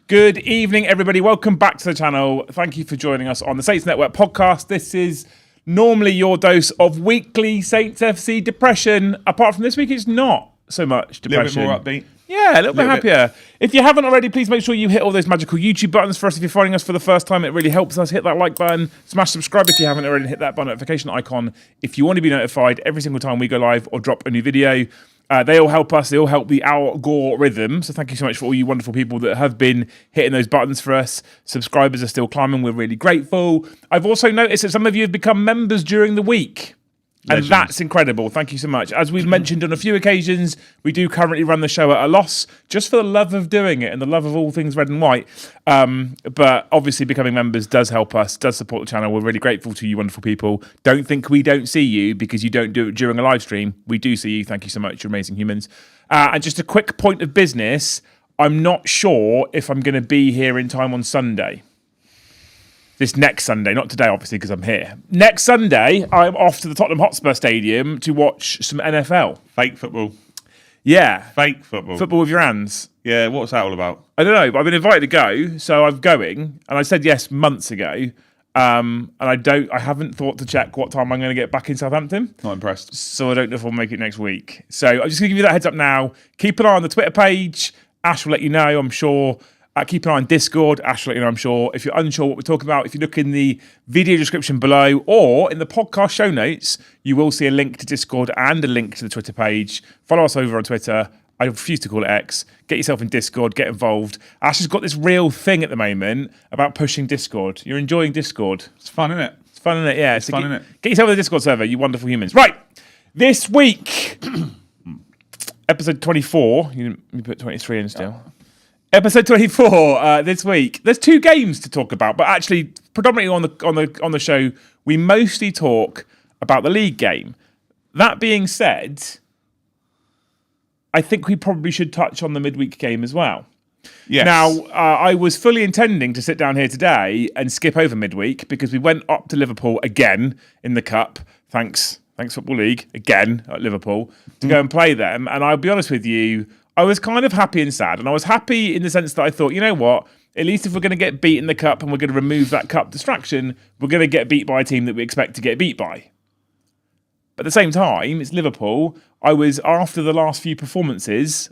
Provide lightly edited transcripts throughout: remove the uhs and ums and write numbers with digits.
Good evening, everybody. Welcome back to the channel. Thank you for joining us on the Saints Network podcast. This is normally your dose of weekly Saints FC depression. Apart from this week, it's not so much depression. A little bit more upbeat. Yeah, a little bit happier. If you haven't already, please make sure you hit all those magical YouTube buttons for us. If you're finding us for the first time, it really helps us. Hit that like button, smash subscribe if you haven't already, hit that button notification icon if you want to be notified every single time we go live or drop a new video. They all help us. They all help the algorithm. So thank you so much for all you wonderful people that have been hitting those buttons for us. Subscribers are still climbing. We're really grateful. I've also noticed that some of you have become members during the week. And that's incredible. Thank you so much. As we've mentioned on a few occasions, we do currently run the show at a loss, just for the love of doing it and the love of all things red and white. But obviously becoming members does help us, does support the channel. We're really grateful to you wonderful people. Don't think we don't see you because you don't do it during a live stream. We do see you. Thank you so much. You're amazing humans. And just a quick point of business. I'm not sure if I'm going to be here in time on Sunday. This next Sunday, not today, obviously, because I'm here. Next Sunday, I'm off to the Tottenham Hotspur Stadium to watch some NFL. Fake football. Yeah. Fake football. Football with your hands. Yeah, what's that all about? I don't know, but I've been invited to go, so I'm going. And I said yes months ago. And I haven't thought to check what time I'm going to get back in Southampton. Not impressed. So I don't know if I'll make it next week. So I'm just going to give you that heads up now. Keep an eye on the Twitter page. Ash will let you know, I'm sure. Keep an eye on Discord. Ash will let you know, I'm sure. If you're unsure what we're talking about, if you look in the video description below or in the podcast show notes, you will see a link to Discord and a link to the Twitter page. Follow us over on Twitter. I refuse to call it X. Get yourself in Discord. Get involved. Ash has got this real thing at the moment about pushing Discord. You're enjoying Discord. It's fun, isn't it? It's fun, isn't it? Yeah. It's fun, isn't it? Get yourself in the Discord server, you wonderful humans. Right. This week, episode 24. You put 23 in still. Yeah. Episode 24 this week. There's two games to talk about, but actually, predominantly on the show, we mostly talk about the league game. That being said, I think we probably should touch on the midweek game as well. Yes. Now, I was fully intending to sit down here today and skip over midweek because we went up to Liverpool again in the Cup. Thanks Football League, again at Liverpool, to go and play them. And I'll be honest with you, I was kind of happy and sad. And I was happy in the sense that I thought, you know what? At least if we're going to get beat in the Cup and we're going to remove that Cup distraction, we're going to get beat by a team that we expect to get beat by. But at the same time, it's Liverpool. I was, after the last few performances,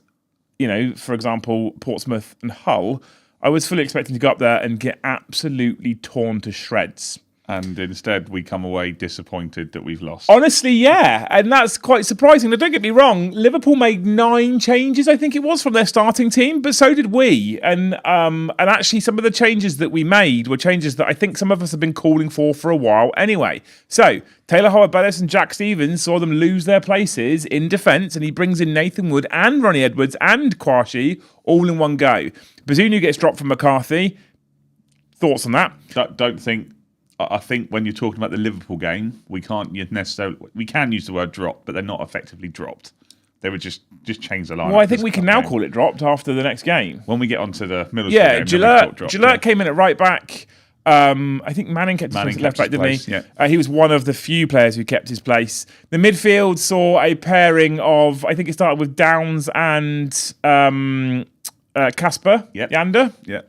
you know, for example, Portsmouth and Hull, I was fully expecting to go up there and get absolutely torn to shreds. And instead, we come away disappointed that we've lost. Honestly, yeah. And that's quite surprising. Now, don't get me wrong. Liverpool made 9 changes, I think it was, from their starting team. But so did we. And actually, some of the changes that we made were changes that I think some of us have been calling for a while anyway. So, Taylor Howard-Bellis and Jack Stevens saw them lose their places in defence. And he brings in Nathan Wood and Ronnie Edwards and Kwashi all in one go. Bazunu gets dropped from McCarthy. Thoughts on that? I think when you're talking about the Liverpool game, we can use the word drop, but they're not effectively dropped. They would just change the line. Well, I think we can now call it dropped after the next game. When we get onto the Middlesbrough game. Gillett came in at right back. I think Manning kept his place at left back, didn't he? Yeah. He was one of the few players who kept his place. The midfield saw a pairing of, I think it started with Downs and Casper Yander. Yeah.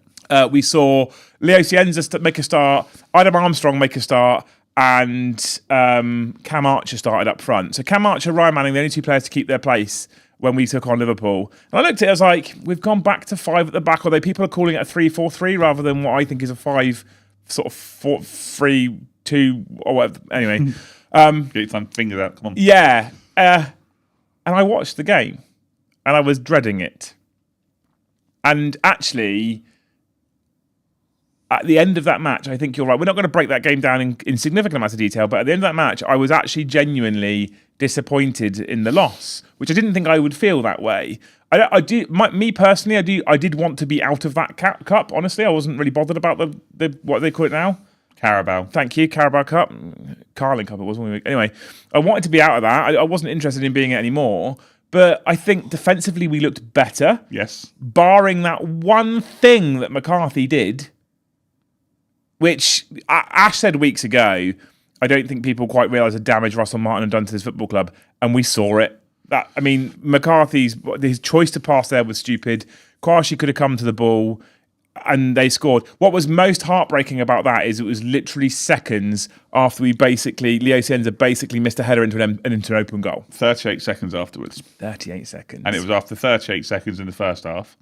We saw Leo Cienza make a start, Adam Armstrong make a start, and Cam Archer started up front. So Cam Archer, Ryan Manning, the only 2 players to keep their place when we took on Liverpool. And I looked at it, I was like, we've gone back to 5 at the back, although people are calling it a 3-4-3 rather than what I think is a 5, sort of 4-3-2 or whatever. Anyway. Get some fingers out, come on. Yeah. And I watched the game, and I was dreading it. And actually, at the end of that match, I think you're right. We're not going to break that game down in significant amounts of detail, but at the end of that match, I was actually genuinely disappointed in the loss, which I didn't think I would feel that way. Me personally, I did want to be out of that cup. Honestly, I wasn't really bothered about the what they call it now. Carabao. Thank you, Carabao Cup. Carling Cup it was. Anyway, I wanted to be out of that. I wasn't interested in being it anymore. But I think defensively we looked better. Yes. Barring that one thing that McCarthy did, which Ash said weeks ago, I don't think people quite realise the damage Russell Martin had done to this football club, and we saw it. McCarthy's his choice to pass there was stupid. Kwashi could have come to the ball. and they scored. What was most heartbreaking about that is it was literally seconds after Leo Cienza basically missed a header into an open goal. 38 seconds afterwards. 38 seconds. And it was after 38 seconds in the first half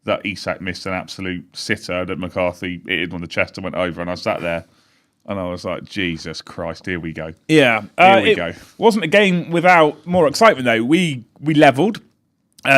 that Isak missed an absolute sitter that McCarthy hit him on the chest and went over. And I sat there and I was like, Jesus Christ, here we go. Yeah. Here we go. Wasn't a game without more excitement, though. We levelled.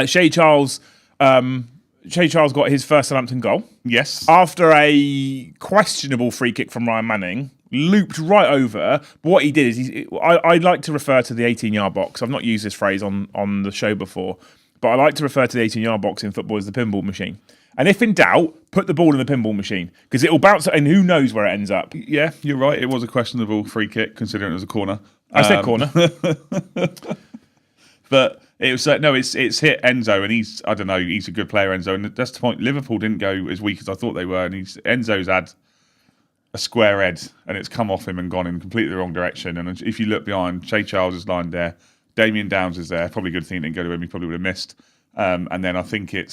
Shea Charles got his first Southampton goal. Yes. After a questionable free kick from Ryan Manning, looped right over. But what he did is, I like to refer to the 18-yard box. I've not used this phrase on the show before, but I like to refer to the 18-yard box in football as the pinball machine. And if in doubt, put the ball in the pinball machine because it will bounce and who knows where it ends up. Yeah, you're right. It was a questionable free kick considering it was a corner. I said corner. But it was it's hit Enzo, and he's a good player, Enzo, and that's the point. Liverpool didn't go as weak as I thought they were, and Enzo's had a square head, and it's come off him and gone in completely the wrong direction. And if you look behind, Shea Charles is lined there, Damien Downs is there. Probably a good thing he didn't go to him. He probably would have missed. And then I think I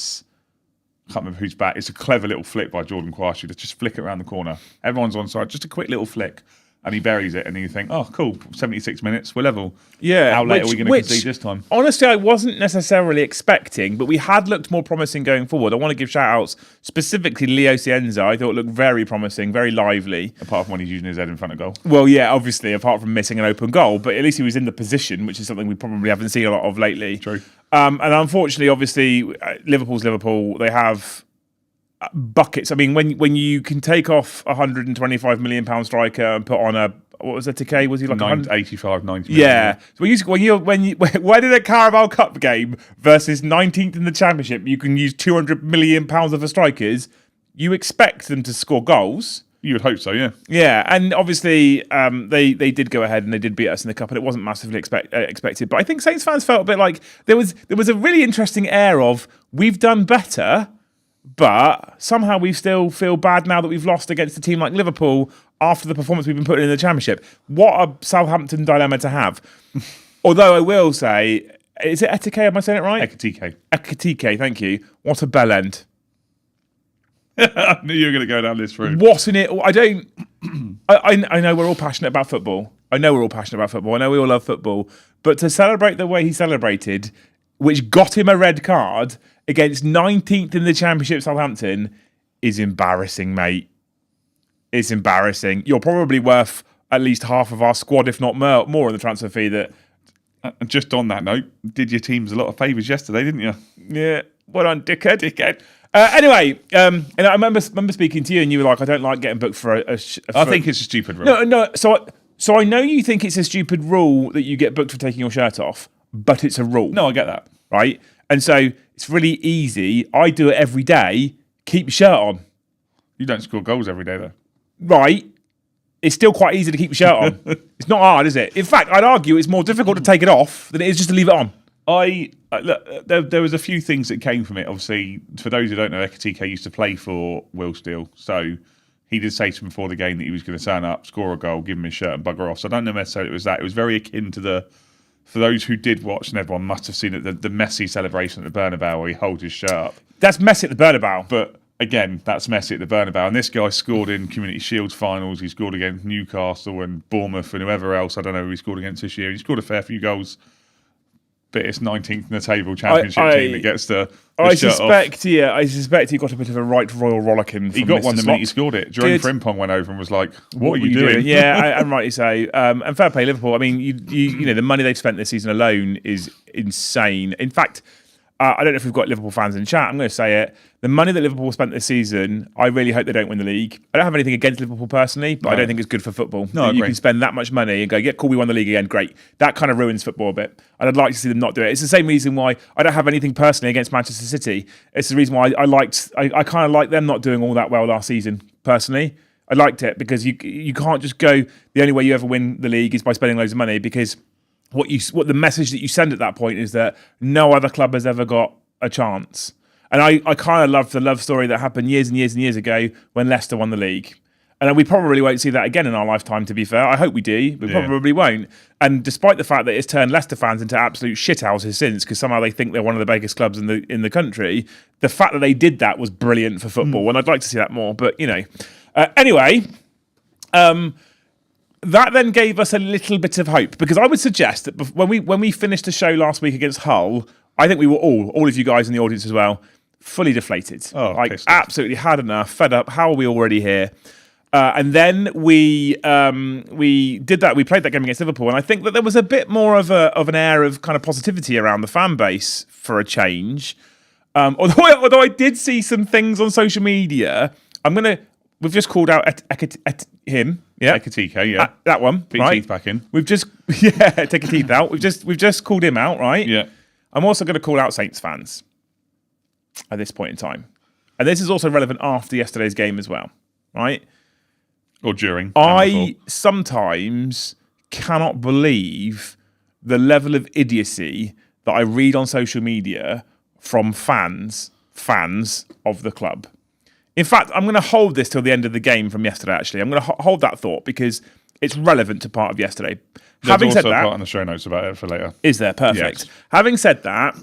can't remember who's back. It's a clever little flick by Jordan Kwashi to just flick it around the corner. Everyone's on side, just a quick little flick. And he buries it, and you think, oh, cool, 76 minutes, we're level. Yeah. How late are we going to concede this time? Honestly, I wasn't necessarily expecting, but we had looked more promising going forward. I want to give shout-outs specifically to Leo Cienza. I thought it looked very promising, very lively. Apart from when he's using his head in front of goal. Well, yeah, obviously, apart from missing an open goal, but at least he was in the position, which is something we probably haven't seen a lot of lately. True. And unfortunately, obviously, Liverpool's Liverpool. They have buckets. I mean, when you can take off a £125 million striker and put on what was Ekitike? Was he like 85, 90 million? Yeah. So when in a Carabao Cup game versus 19th in the Championship, you can use £200 million of the strikers. You expect them to score goals. You would hope so, yeah. Yeah, and obviously they did go ahead and they did beat us in the cup, and it wasn't massively expected. But I think Saints fans felt a bit like there was a really interesting air of we've done better, but somehow we still feel bad now that we've lost against a team like Liverpool after the performance we've been putting in the Championship. What a Southampton dilemma to have. Although I will say, is it Ekitike? Am I saying it right? Ekitike, thank you. What a bell end. I knew you were going to go down this route. What in it? I know we're all passionate about football. I know we all love football. But to celebrate the way he celebrated, which got him a red card against 19th in the Championship Southampton, is embarrassing, mate. It's embarrassing. You're probably worth at least half of our squad, if not more, in the transfer fee. That. Just on that note, did your teams a lot of favours yesterday, didn't you? Yeah. Well done, dickhead. Anyway, and I remember speaking to you, and you were like, "I don't like getting booked for I think it's a stupid rule. No. So I know you think it's a stupid rule that you get booked for taking your shirt off, but it's a rule. No, I get that. Right? And so it's really easy. I do it every day. Keep your shirt on. You don't score goals every day, though. Right. It's still quite easy to keep your shirt on. It's not hard, is it? In fact, I'd argue it's more difficult to take it off than it is just to leave it on. Look, there was a few things that came from it. Obviously, for those who don't know, Ekitike used to play for Will Steele. So he did say to him before the game that he was going to turn up, score a goal, give him his shirt and bugger off. So I don't know necessarily it was that. It was very akin to for those who did watch, and everyone must have seen it, the Messi celebration at the Bernabeu where he holds his shirt up. That's Messi at the Bernabeu. But again, that's Messi at the Bernabeu. And this guy scored in Community Shield finals. He scored against Newcastle and Bournemouth and whoever else. I don't know who he scored against this year. He scored a fair few goals. But it's 19th in the table Championship team that gets the shirt off. I suspect he got a bit of a right royal rollicking. He got one the minute he scored it. Jerome Frimpong went over and was like, "What are you doing?" Yeah, I'm rightly so. And fair play, Liverpool. I mean, you know, the money they've spent this season alone is insane. In fact, I don't know if we've got Liverpool fans in the chat. I'm going to say it. The money that Liverpool spent this season, I really hope they don't win the league. I don't have anything against Liverpool personally, but I don't think it's good for football. No, you can spend that much money and go, yeah, cool, we won the league again, great. That kind of ruins football a bit. And I'd like to see them not do it. It's the same reason why I don't have anything personally against Manchester City. It's the reason why I kind of like them not doing all that well last season, personally. I liked it because you can't just go, the only way you ever win the league is by spending loads of money, because what the message that you send at that point is that no other club has ever got a chance. And I kind of love the love story that happened years and years and years ago when Leicester won the league. And we probably won't see that again in our lifetime, to be fair. I hope we do. We probably won't. And despite the fact that it's turned Leicester fans into absolute shithouses since, because somehow they think they're one of the biggest clubs in the country, the fact that they did that was brilliant for football. And I'd like to see that more. But, anyway, that then gave us a little bit of hope, because I would suggest that when we finished the show last week against Hull, I think we were all of you guys in the audience as well, fully deflated. Absolutely had enough, fed up. How are we already here? And then we did that. We played that game against Liverpool, and I think that there was a bit more of an air of kind of positivity around the fan base for a change. Although I did see some things on social media, we've just called out him, Ekitike, that one, put right? Teeth back in. We've just take your teeth out. We've just called him out, right? Yeah. I'm also going to call out Saints fans at this point in time, and this is also relevant after yesterday's game as well, right? Or during. I sometimes cannot believe the level of idiocy that I read on social media from fans of the club. In fact, I'm going to hold this till the end of the game from yesterday, actually. I'm going to hold that thought because it's relevant to part of yesterday. There's also a part in the show notes about it for later. Is there? Perfect. Yes. Having said that,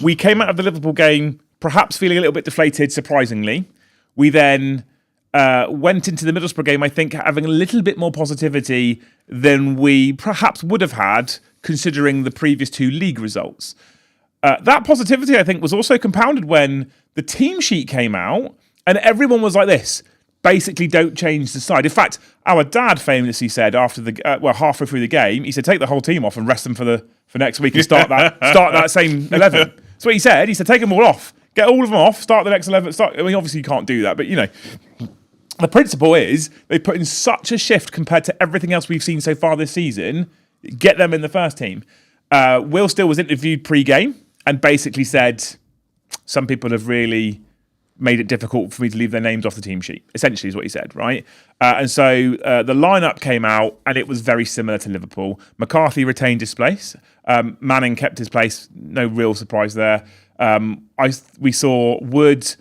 we came out of the Liverpool game perhaps feeling a little bit deflated, surprisingly. We then went into the Middlesbrough game, I think, having a little bit more positivity than we perhaps would have had, considering the previous two league results. That positivity, I think, was also compounded when the team sheet came out and everyone was like this. Basically, don't change the side. In fact, our dad famously said after halfway through the game, he said, take the whole team off and rest them for next week and start that same 11. That's what he said. He said, take them all off. Get all of them off, start the next 11. Obviously you can't do that, but the principle is they put in such a shift compared to everything else we've seen so far this season. Get them in the first team. Will Still was interviewed pre-game and basically said, some people have really made it difficult for me to leave their names off the team sheet, essentially is what he said, right? And so the lineup came out and it was very similar to Liverpool. McCarthy retained his place. Manning kept his place. No real surprise there. We saw Wood,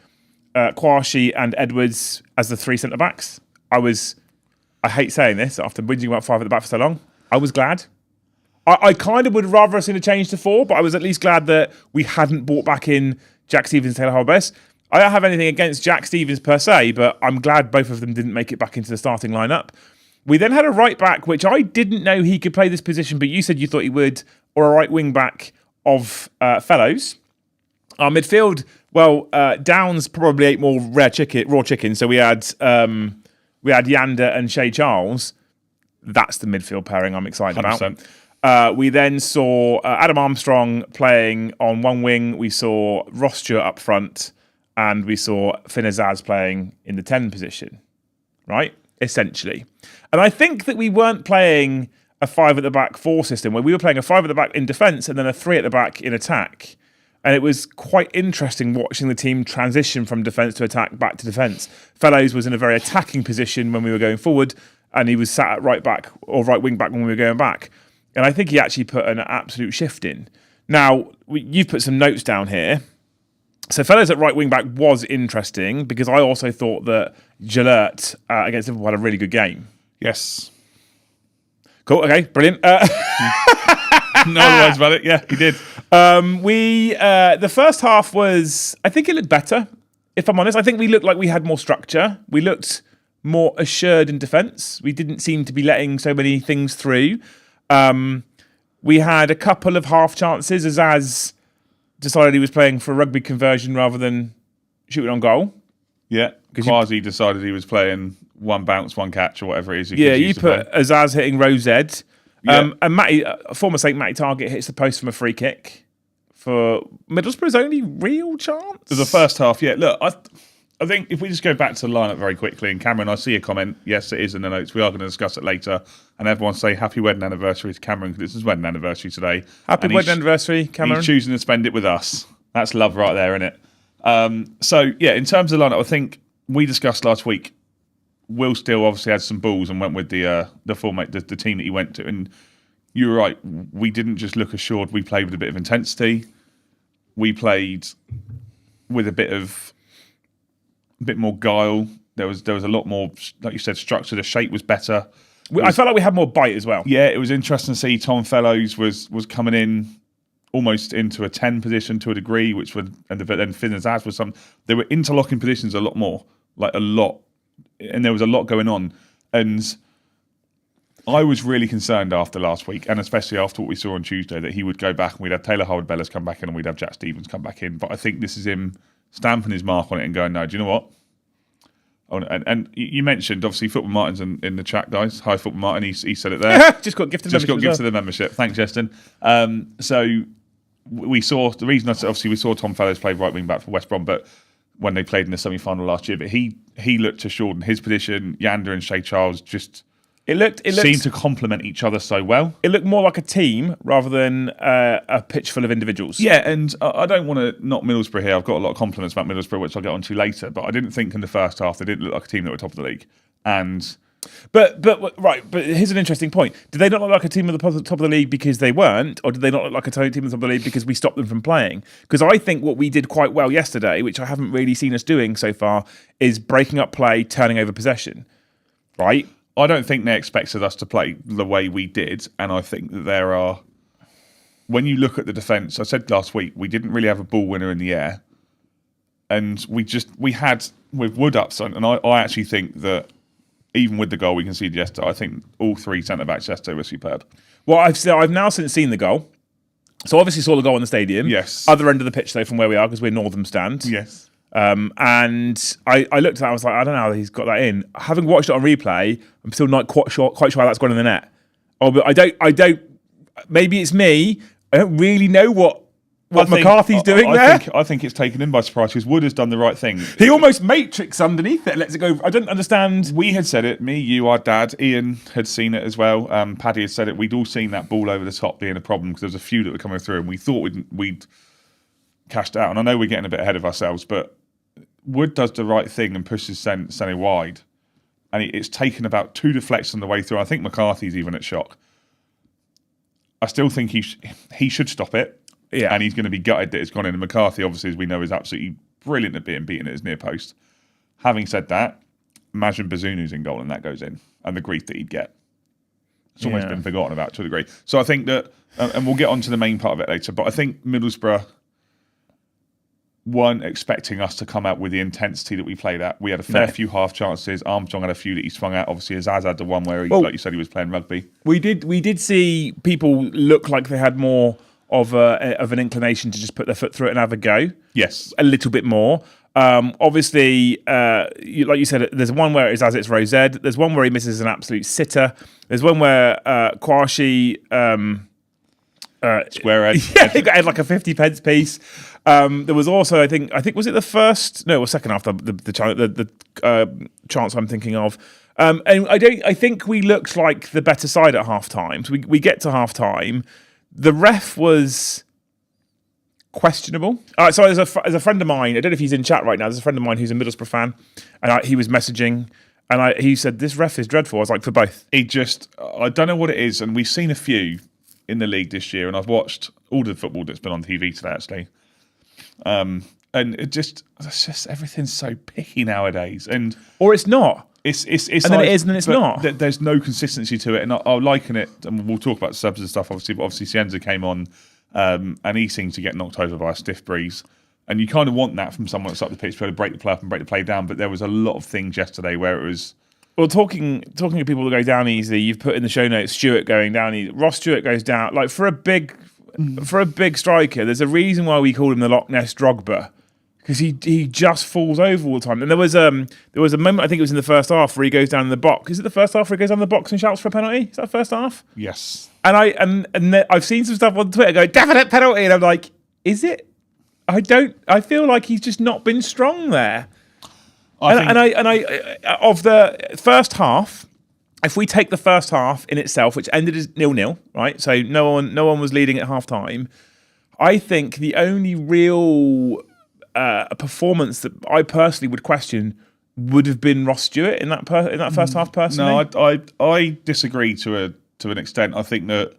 Kwashi and Edwards as the three centre-backs. I hate saying this after whinging about five at the back for so long, I was glad. I kind of would rather have seen a change to four, but I was at least glad that we hadn't brought back in Jack Stevens and Taylor Holbess. I don't have anything against Jack Stevens per se, but I'm glad both of them didn't make it back into the starting lineup. We then had a right back, which I didn't know he could play this position, but you said you thought he would, or a right wing back of Fellows. Our midfield, Downs probably ate more raw chicken. So we had Yanda and Shea Charles. That's the midfield pairing I'm excited 100%. About. We then saw Adam Armstrong playing on one wing. We saw Ross Stewart up front, and we saw Finn Azaz playing in the 10 position. Right, essentially. And I think that we weren't playing a 5 at the back 4 system where we were playing a 5 at the back in defence and then a 3 at the back in attack. And it was quite interesting watching the team transition from defence to attack back to defence. Fellows was in a very attacking position when we were going forward, and he was sat at right back or right wing back when we were going back. And I think he actually put an absolute shift in. Now, you've put some notes down here. So Fellows at right wing back was interesting because I also thought that Gillett against Liverpool had a really good game. Yes. Cool. Okay. Brilliant. No words about it. Yeah, he did. The first half was, I think it looked better, if I'm honest. I think we looked like we had more structure. We looked more assured in defence. We didn't seem to be letting so many things through. We had a couple of half chances. Azaz decided he was playing for a rugby conversion rather than shooting on goal. Yeah, Quasi decided he was playing one bounce, one catch, or whatever it is. You put Azaz hitting Rose Ed. Yeah. And Matty, former Saint Matty Target hits the post from a free kick for Middlesbrough's only real chance. For the first half, yeah. Look, I think if we just go back to the lineup very quickly, and Cameron, I see a comment. Yes, it is in the notes. We are going to discuss it later. And everyone say happy wedding anniversary to Cameron because it's his wedding anniversary today. Happy wedding anniversary, Cameron. He's choosing to spend it with us. That's love right there, isn't it? So, yeah, in terms of the lineup, I think we discussed last week, Will Still obviously had some balls and went with the format, the team that he went to. And you were right. We didn't just look assured. We played with a bit of intensity. We played with a bit more guile There was a lot more, like you said, structure. The shape was better. I felt like we had more bite as well. Yeah, it was interesting to see Tom Fellows was coming in almost into a 10 position to a degree, which would, and then Finn and Zaz was some. They were interlocking positions a lot more, like a lot, and there was a lot going on. And I was really concerned after last week, and especially after what we saw on Tuesday, that he would go back and we'd have Taylor Howard-Bellis come back in and we'd have Jack Stevens come back in. But I think this is him stamping his mark on it and going, no, do you know what? And you mentioned, obviously, Football Martin's in the chat, guys. Hi, Football Martin. He said it there. Just got gifted the membership. Thanks, Justin. So we saw, the reason, obviously, we saw Tom Fellows play right wing back for West Brom, but when they played in the semi-final last year, but he looked to shorten his position. Yander and Shea Charles just seemed to complement each other so well. It looked more like a team rather than a pitch full of individuals. Yeah, and I don't want to knock Middlesbrough here. I've got a lot of compliments about Middlesbrough, which I'll get onto later, but I didn't think in the first half they didn't look like a team that were top of the league. And But here's an interesting point. Did they not look like a team at the top of the league because they weren't, or did they not look like a team at the top of the league because we stopped them from playing? Because I think what we did quite well yesterday, which I haven't really seen us doing so far, is breaking up play, turning over possession. Right? I don't think they expected us to play the way we did, and I think that there are, when you look at the defence, I said last week, we didn't really have a ball winner in the air, and we had, with Wood up front, and I actually think that even with the goal we conceded yesterday, I think all three centre-backs yesterday were superb. Well, I've now since seen the goal, so obviously saw the goal in the stadium. Yes. Other end of the pitch, though, from where we are, because we're Northern Stand. Yes. And I looked at that, I was like, I don't know how he's got that in. Having watched it on replay, I'm still not quite sure how that's gone in the net. Oh, but I don't. Maybe it's me. I don't really know what McCarthy's doing there. I think it's taken him by surprise because Wood has done the right thing. He almost matrix underneath it, lets it go. I don't understand. We had said it. Me, you, our dad, Ian had seen it as well. Paddy had said it. We'd all seen that ball over the top being a problem because there was a few that were coming through, and we thought we'd cashed out. And I know we're getting a bit ahead of ourselves, but Wood does the right thing and pushes Senna wide, and it's taken about 2 deflections on the way through. I think McCarthy's even at shock. I still think he should stop it, yeah, and he's going to be gutted that it's gone in. And McCarthy, obviously, as we know, is absolutely brilliant at being beaten at his near post. Having said that, imagine Bazunu's in goal and that goes in, and the grief that he'd get. It's almost been forgotten about to a degree. So I think that, and we'll get on to the main part of it later, but I think Middlesbrough weren't expecting us to come out with the intensity that we played at. We had a fair few half chances. Armstrong had a few that he swung at. Obviously, Azaz had the one where, like you said, he was playing rugby. We did see people look like they had more of an inclination to just put their foot through it and have a go. Yes. A little bit more. Obviously, like you said, there's one where it's as it's Rosed. There's one where he misses an absolute sitter. There's one where Kwashi... square head. Yeah, he got like a 50p piece. There was also, I think was it the first? No, it was second half. The chance I'm thinking of. And I think we looked like the better side at half time. So we get to half time. The ref was questionable. So as a friend of mine, I don't know if he's in chat right now. There's a friend of mine who's a Middlesbrough fan, and he was messaging. And he said, this ref is dreadful. I was like, for both. I don't know what it is. And we've seen a few in the league this year. And I've watched all the football that's been on TV today, actually. And it's just everything's so picky nowadays. Or it's not. It's and then it is and then it's not. There's no consistency to it. And I'll liken it, and we'll talk about subs and stuff, obviously. But obviously, Cienza came on and he seemed to get knocked over by a stiff breeze. And you kind of want that from someone that's up the pitch to be able to break the play up and break the play down. But there was a lot of things yesterday where it was... Well, talking to people that go down easy, you've put in the show notes Stewart going down easy. Ross Stewart goes down. Like, for a big striker, there's a reason why we call him the Loch Ness Drogba. Because he just falls over all the time. And there was a moment, I think it was in the first half, where he goes down in the box. Is it the first half where he goes down the box and shouts for a penalty? Is that the first half? Yes. And I've seen some stuff on Twitter going, definite penalty. And I'm like, is it? I feel like he's just not been strong there. Of the first half, if we take the first half in itself, which ended as 0-0, right? So no one was leading at half time. I think the only real performance that I personally would question would have been Ross Stewart in that first half. Personally, no, I disagree to an extent. I think that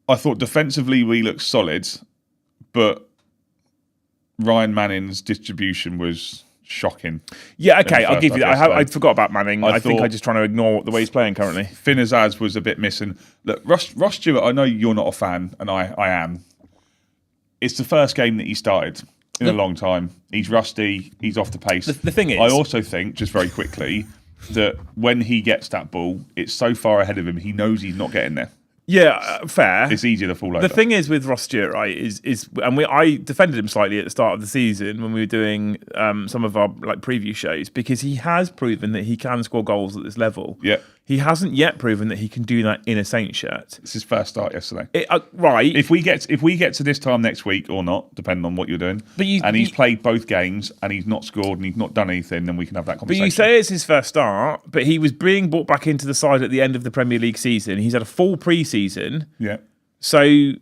I thought defensively we looked solid, but Ryan Manning's distribution was shocking. Yeah, okay, the I'll first give you that. half I forgot about Manning. I think thought- I'm just trying to ignore the way he's playing currently. Finn Azaz was a bit missing. Look, Ross Stewart, I know you're not a fan, and I am. It's the first game that he started in a long time. He's rusty. He's off the pace. The thing is... I also think, just very quickly, that when he gets that ball, it's so far ahead of him, he knows he's not getting there. Yeah, fair. It's easier to fall over. The thing is with Ross Stewart, right, I defended him slightly at the start of the season when we were doing some of our preview shows, because he has proven that he can score goals at this level. Yeah. He hasn't yet proven that he can do that in a Saints shirt. It's his first start yesterday. Right. If we get to this time next week or not, depending on what you're doing, he's played both games and he's not scored and he's not done anything, then we can have that conversation. But you say it's his first start, but he was being brought back into the side at the end of the Premier League season. He's had a full pre-season. Yeah. So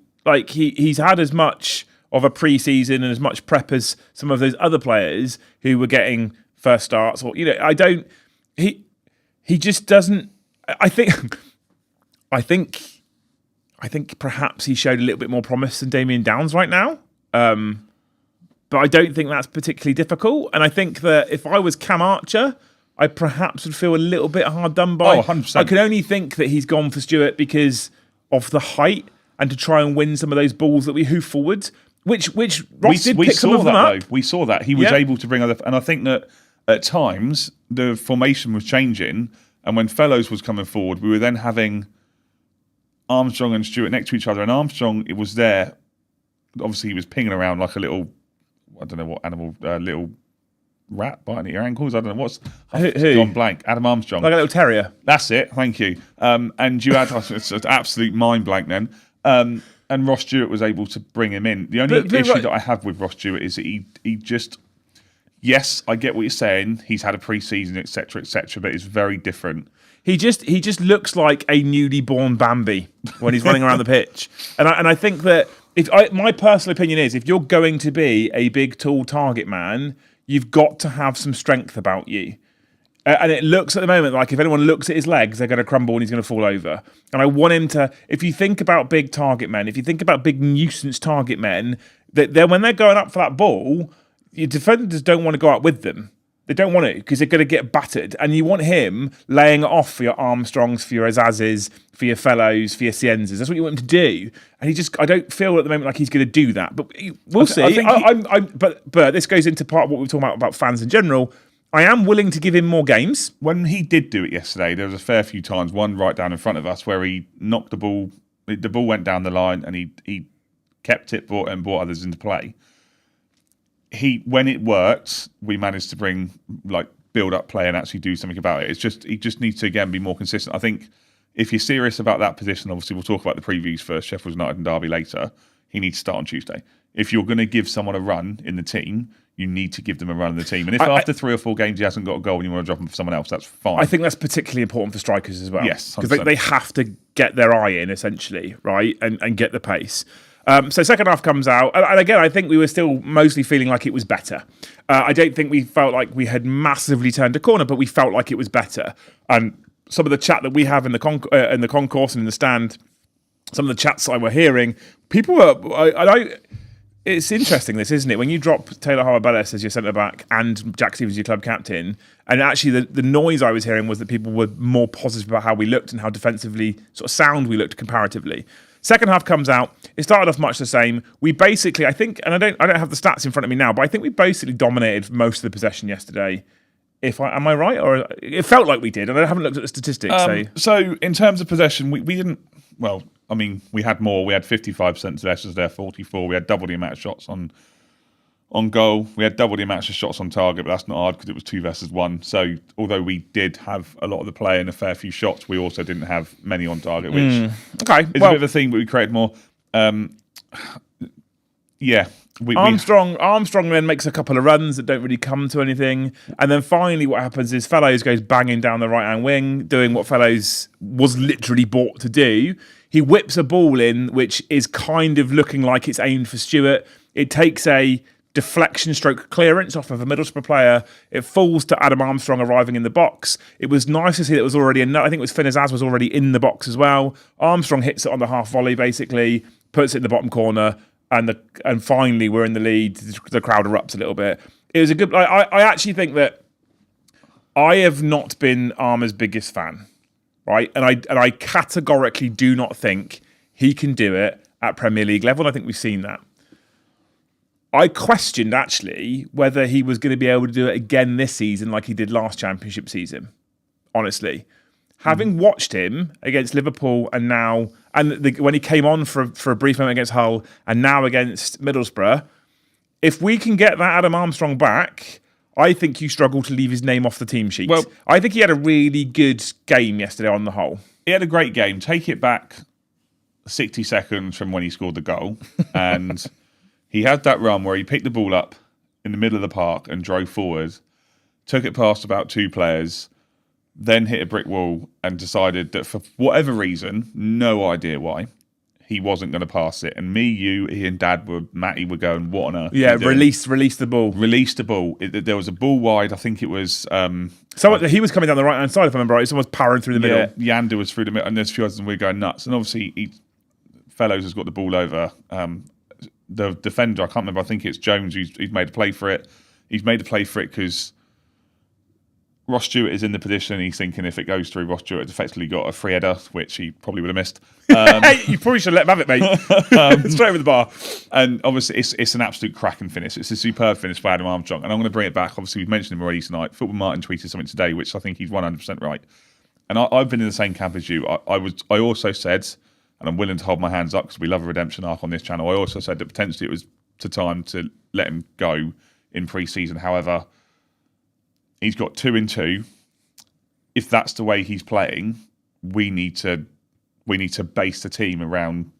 he's had as much of a pre-season and as much prep as some of those other players who were getting first starts. Or he just doesn't. I think perhaps he showed a little bit more promise than Damien Downs right now. But I don't think that's particularly difficult. And I think that if I was Cam Archer, I perhaps would feel a little bit hard done by. 100%. I can only think that he's gone for Stewart because of the height and to try and win some of those balls that we hoof forward, which Ross did pick some of them up. We saw that. He was able to bring other... And I think that at times the formation was changing, and when Fellows was coming forward, we were then having Armstrong and Stewart next to each other, and Armstrong, it was there. Obviously, he was pinging around like a little, I don't know what animal, little rat biting at your ankles. I don't know what's... Who? Gone blank. Adam Armstrong. Like a little terrier. That's it. Thank you. And you had it's an absolute mind blank then. And Ross Stewart was able to bring him in. The only issue that I have with Ross Stewart is that he just... Yes, I get what you're saying. He's had a pre-season, etc., but it's very different. He just looks like a newly born Bambi when he's running around the pitch. And I think that my personal opinion is, if you're going to be a big, tall target man, you've got to have some strength about you. And it looks at the moment like if anyone looks at his legs, they're going to crumble and he's going to fall over. And I want him to, if you think about big target men, if you think about big nuisance target men, that when they're going up for that ball, your defenders don't want to go out with them. They don't want to because they're going to get battered. And you want him laying it off for your Armstrongs, for your Azazes, for your Fellows, for your Cienzas. That's what you want him to do. And I don't feel at the moment like he's going to do that. But we'll see. But this goes into part of what we were talking about fans in general. I am willing to give him more games. When he did do it yesterday, there was a fair few times, one right down in front of us, where he knocked the ball went down the line and he kept it, brought others into play. When it worked, we managed to build up play and actually do something about it. It's just he just needs to again be more consistent. I think if you're serious about that position, obviously we'll talk about the previews for Sheffield United and Derby later. He needs to start on Tuesday. If you're going to give someone a run in the team, you need to give them a run in the team. And if after 3 or 4 games he hasn't got a goal and you want to drop him for someone else, that's fine. I think that's particularly important for strikers as well. Yes, because they have to get their eye in essentially, right, and get the pace. So second half comes out, and again, I think we were still mostly feeling like it was better. I don't think we felt like we had massively turned a corner, but we felt like it was better. And some of the chat that we have in the concourse and in the stand, some of the chats I were hearing, people were... It's interesting, this, isn't it? When you drop Taylor Harwood-Bellis as your centre-back and Jack Stevens your club captain, and actually the noise I was hearing was that people were more positive about how we looked and how defensively sort of sound we looked comparatively. Second half comes out. It started off much the same. We basically, I think, and I don't have the stats in front of me now, but I think we basically dominated most of the possession yesterday. Am I right? Or it felt like we did, and I haven't looked at the statistics. So in terms of possession, we didn't. Well, I mean, we had more. We had 55% possessions there, 44. We had double the amount of shots on goal. We had double the amount of shots on target, but that's not hard because it was 2 versus 1. So although we did have a lot of the play and a fair few shots, we also didn't have many on target, which is a bit of a thing, but we created more. Armstrong then makes a couple of runs that don't really come to anything. And then finally what happens is Fellows goes banging down the right-hand wing, doing what Fellows was literally bought to do. He whips a ball in, which is kind of looking like it's aimed for Stewart. It takes a deflection stroke clearance off of a Middlesbrough player. It falls to Adam Armstrong arriving in the box. It was nice to see that it was already I think it was Finn Azaz was already in the box as well. Armstrong hits it on the half volley, basically, puts it in the bottom corner, and finally we're in the lead. The crowd erupts a little bit. It was a good. I actually think that I have not been Armour's biggest fan, right? And I categorically do not think he can do it at Premier League level. And I think we've seen that. I questioned actually whether he was going to be able to do it again this season like he did last Championship season. Honestly, having watched him against Liverpool and now, when he came on for a brief moment against Hull and now against Middlesbrough, if we can get that Adam Armstrong back, I think you struggle to leave his name off the team sheet. Well, I think he had a really good game yesterday on the whole. He had a great game. Take it back 60 seconds from when he scored the goal and... He had that run where he picked the ball up in the middle of the park and drove forward, took it past about 2 players, then hit a brick wall and decided that for whatever reason, no idea why, he wasn't going to pass it. And me, you, Ian, Dad, Matty were going, what on earth? Yeah, release the ball. Release the ball. There was a ball wide. I think it was... he was coming down the right-hand side, if I remember right. Someone was powering through the middle. Yeah, Yanda was through the middle, and there's a few others, and we were going nuts. And obviously, Fellows has got the ball over... the defender, I can't remember, I think it's Jones who's made a play for it. He's made a play for it because Ross Stewart is in the position. He's thinking if it goes through, Ross Stewart has effectively got a free header, which he probably would have missed. You probably should let him have it, mate. Straight over the bar. And obviously, it's an absolute cracking finish. It's a superb finish by Adam Armstrong. And I'm going to bring it back. Obviously, we've mentioned him already tonight. Football Martin tweeted something today, which I think he's 100% right. And I've been in the same camp as you. I also said... and I'm willing to hold my hands up because we love a redemption arc on this channel. I also said that potentially it was time to let him go in pre-season. However, he's got 2 in 2. If that's the way he's playing, we need to base the team around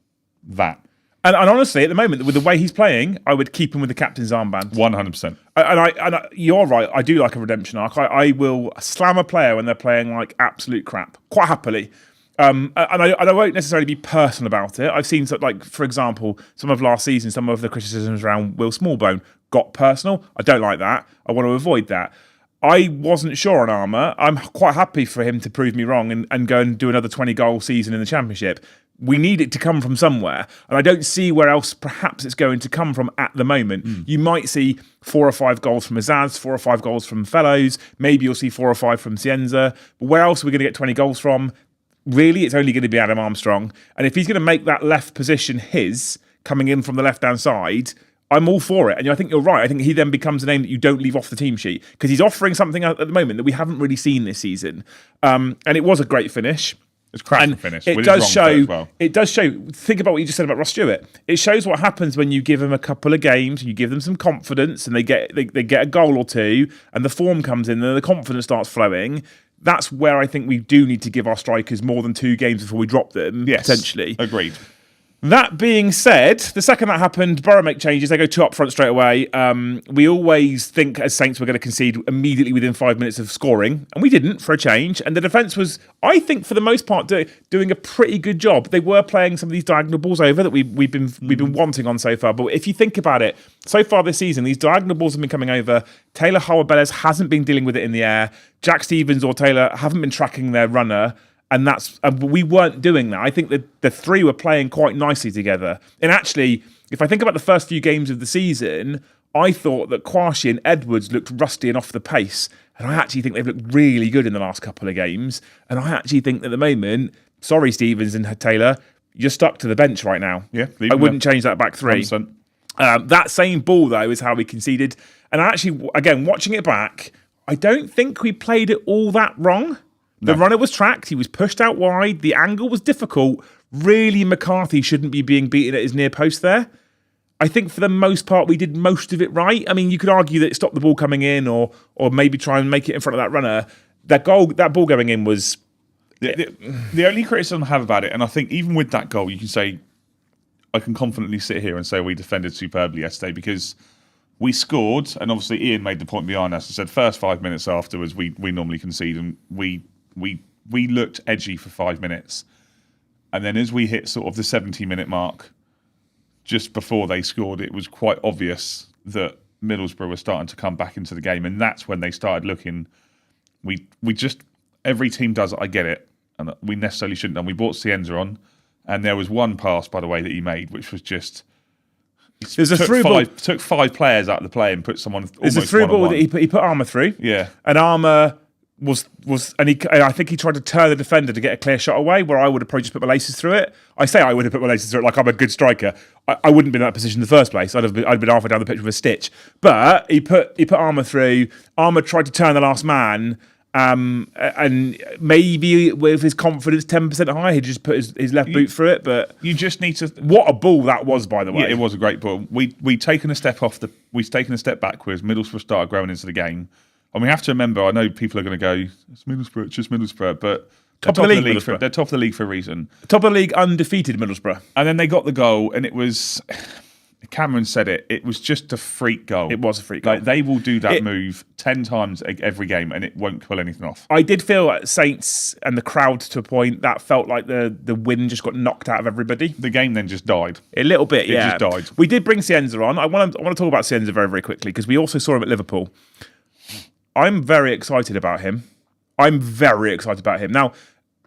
that. And honestly, at the moment, with the way he's playing, I would keep him with the captain's armband. 100%. And you're right. I do like a redemption arc. I will slam a player when they're playing like absolute crap, quite happily. And I won't necessarily be personal about it. I've seen, like, for example, some of last season, some of the criticisms around Will Smallbone got personal. I don't like that. I want to avoid that. I wasn't sure on Armour. I'm quite happy for him to prove me wrong and go and do another 20-goal season in the Championship. We need it to come from somewhere. And I don't see where else perhaps it's going to come from at the moment. You might see 4 or 5 goals from Azaz, 4 or 5 goals from Fellows. Maybe you'll see 4 or 5 from Cienza. But where else are we going to get 20 goals from? Really, it's only going to be Adam Armstrong. And if he's going to make that left position his, coming in from the left-hand side, I'm all for it. And I think you're right. I think he then becomes a name that you don't leave off the team sheet because he's offering something at the moment that we haven't really seen this season. And it was a great finish. It's a cracking finish. It does show. Well. It does show. Think about what you just said about Ross Stewart. It shows what happens when you give them a couple of games, you give them some confidence, and they get a goal or two, and the form comes in, and the confidence starts flowing. That's where I think we do need to give our strikers more than 2 games before we drop them, potentially. Agreed. That being said, the second that happened, Borough make changes. They go 2 up front straight away. We always think as Saints we're going to concede immediately within 5 minutes of scoring, and we didn't for a change. And the defence was, I think, for the most part, doing a pretty good job. They were playing some of these diagonal balls over that we've been wanting on so far. But if you think about it, so far this season, these diagonal balls have been coming over. Taylor Howard-Belez hasn't been dealing with it in the air. Jack Stevens or Taylor haven't been tracking their runner. And we weren't doing that. I think that the 3 were playing quite nicely together. And actually, if I think about the first few games of the season, I thought that Kwashi and Edwards looked rusty and off the pace. And I actually think they've looked really good in the last couple of games. And I actually think that at the moment, sorry, Stevens and Taylor, you're stuck to the bench right now. Yeah, I wouldn't change that back 3. That same ball, though, is how we conceded. And actually, again, watching it back, I don't think we played it all that wrong. The runner was tracked. He was pushed out wide. The angle was difficult. Really, McCarthy shouldn't be being beaten at his near post there. I think for the most part, we did most of it right. I mean, you could argue that it stopped the ball coming in or maybe try and make it in front of that runner. That ball going in was... The only criticism I have about it, and I think even with that goal, you can say, I can confidently sit here and say we defended superbly yesterday because we scored, and obviously Ian made the point behind us. He said first 5 minutes afterwards, we normally concede, and we looked edgy for 5 minutes. And then as we hit sort of the 70-minute mark, just before they scored, it was quite obvious that Middlesbrough were starting to come back into the game. And that's when they started looking... We just... Every team does it, I get it. And we necessarily shouldn't have. We brought Cienza on. And there was one pass, by the way, that he made, which was just... There's a through ball. Took 5 players out of the play and put someone. There's a through ball that he put Armour through. Yeah, and Armour was and I think he tried to turn the defender to get a clear shot away, where I would have probably just put my laces through it. I say I would have put my laces through it like I'm a good striker. I wouldn't be in that position in the first place. I'd been halfway down the pitch with a stitch. But he put Armour through. Armour tried to turn the last man. And maybe with his confidence 10% higher, he just put his left boot through it. But you just need to. What a ball that was, by the way. Yeah, it was a great ball. We've taken a step backwards. Middlesbrough started growing into the game, and we have to remember. I know people are going to go, "It's Middlesbrough, it's just Middlesbrough," but top of the league, they're top of the league for a reason. Top of the league, undefeated Middlesbrough, and then they got the goal, and it was. Cameron said it. It was just a freak goal. It was a freak goal. Like, they will do that move 10 times every game, and it won't pull anything off. I did feel at Saints and the crowd to a point that felt like the wind just got knocked out of everybody. The game then just died. A little bit, It just died. We did bring Cienza on. I want to talk about Cienza very, very quickly because we also saw him at Liverpool. I'm very excited about him. Now,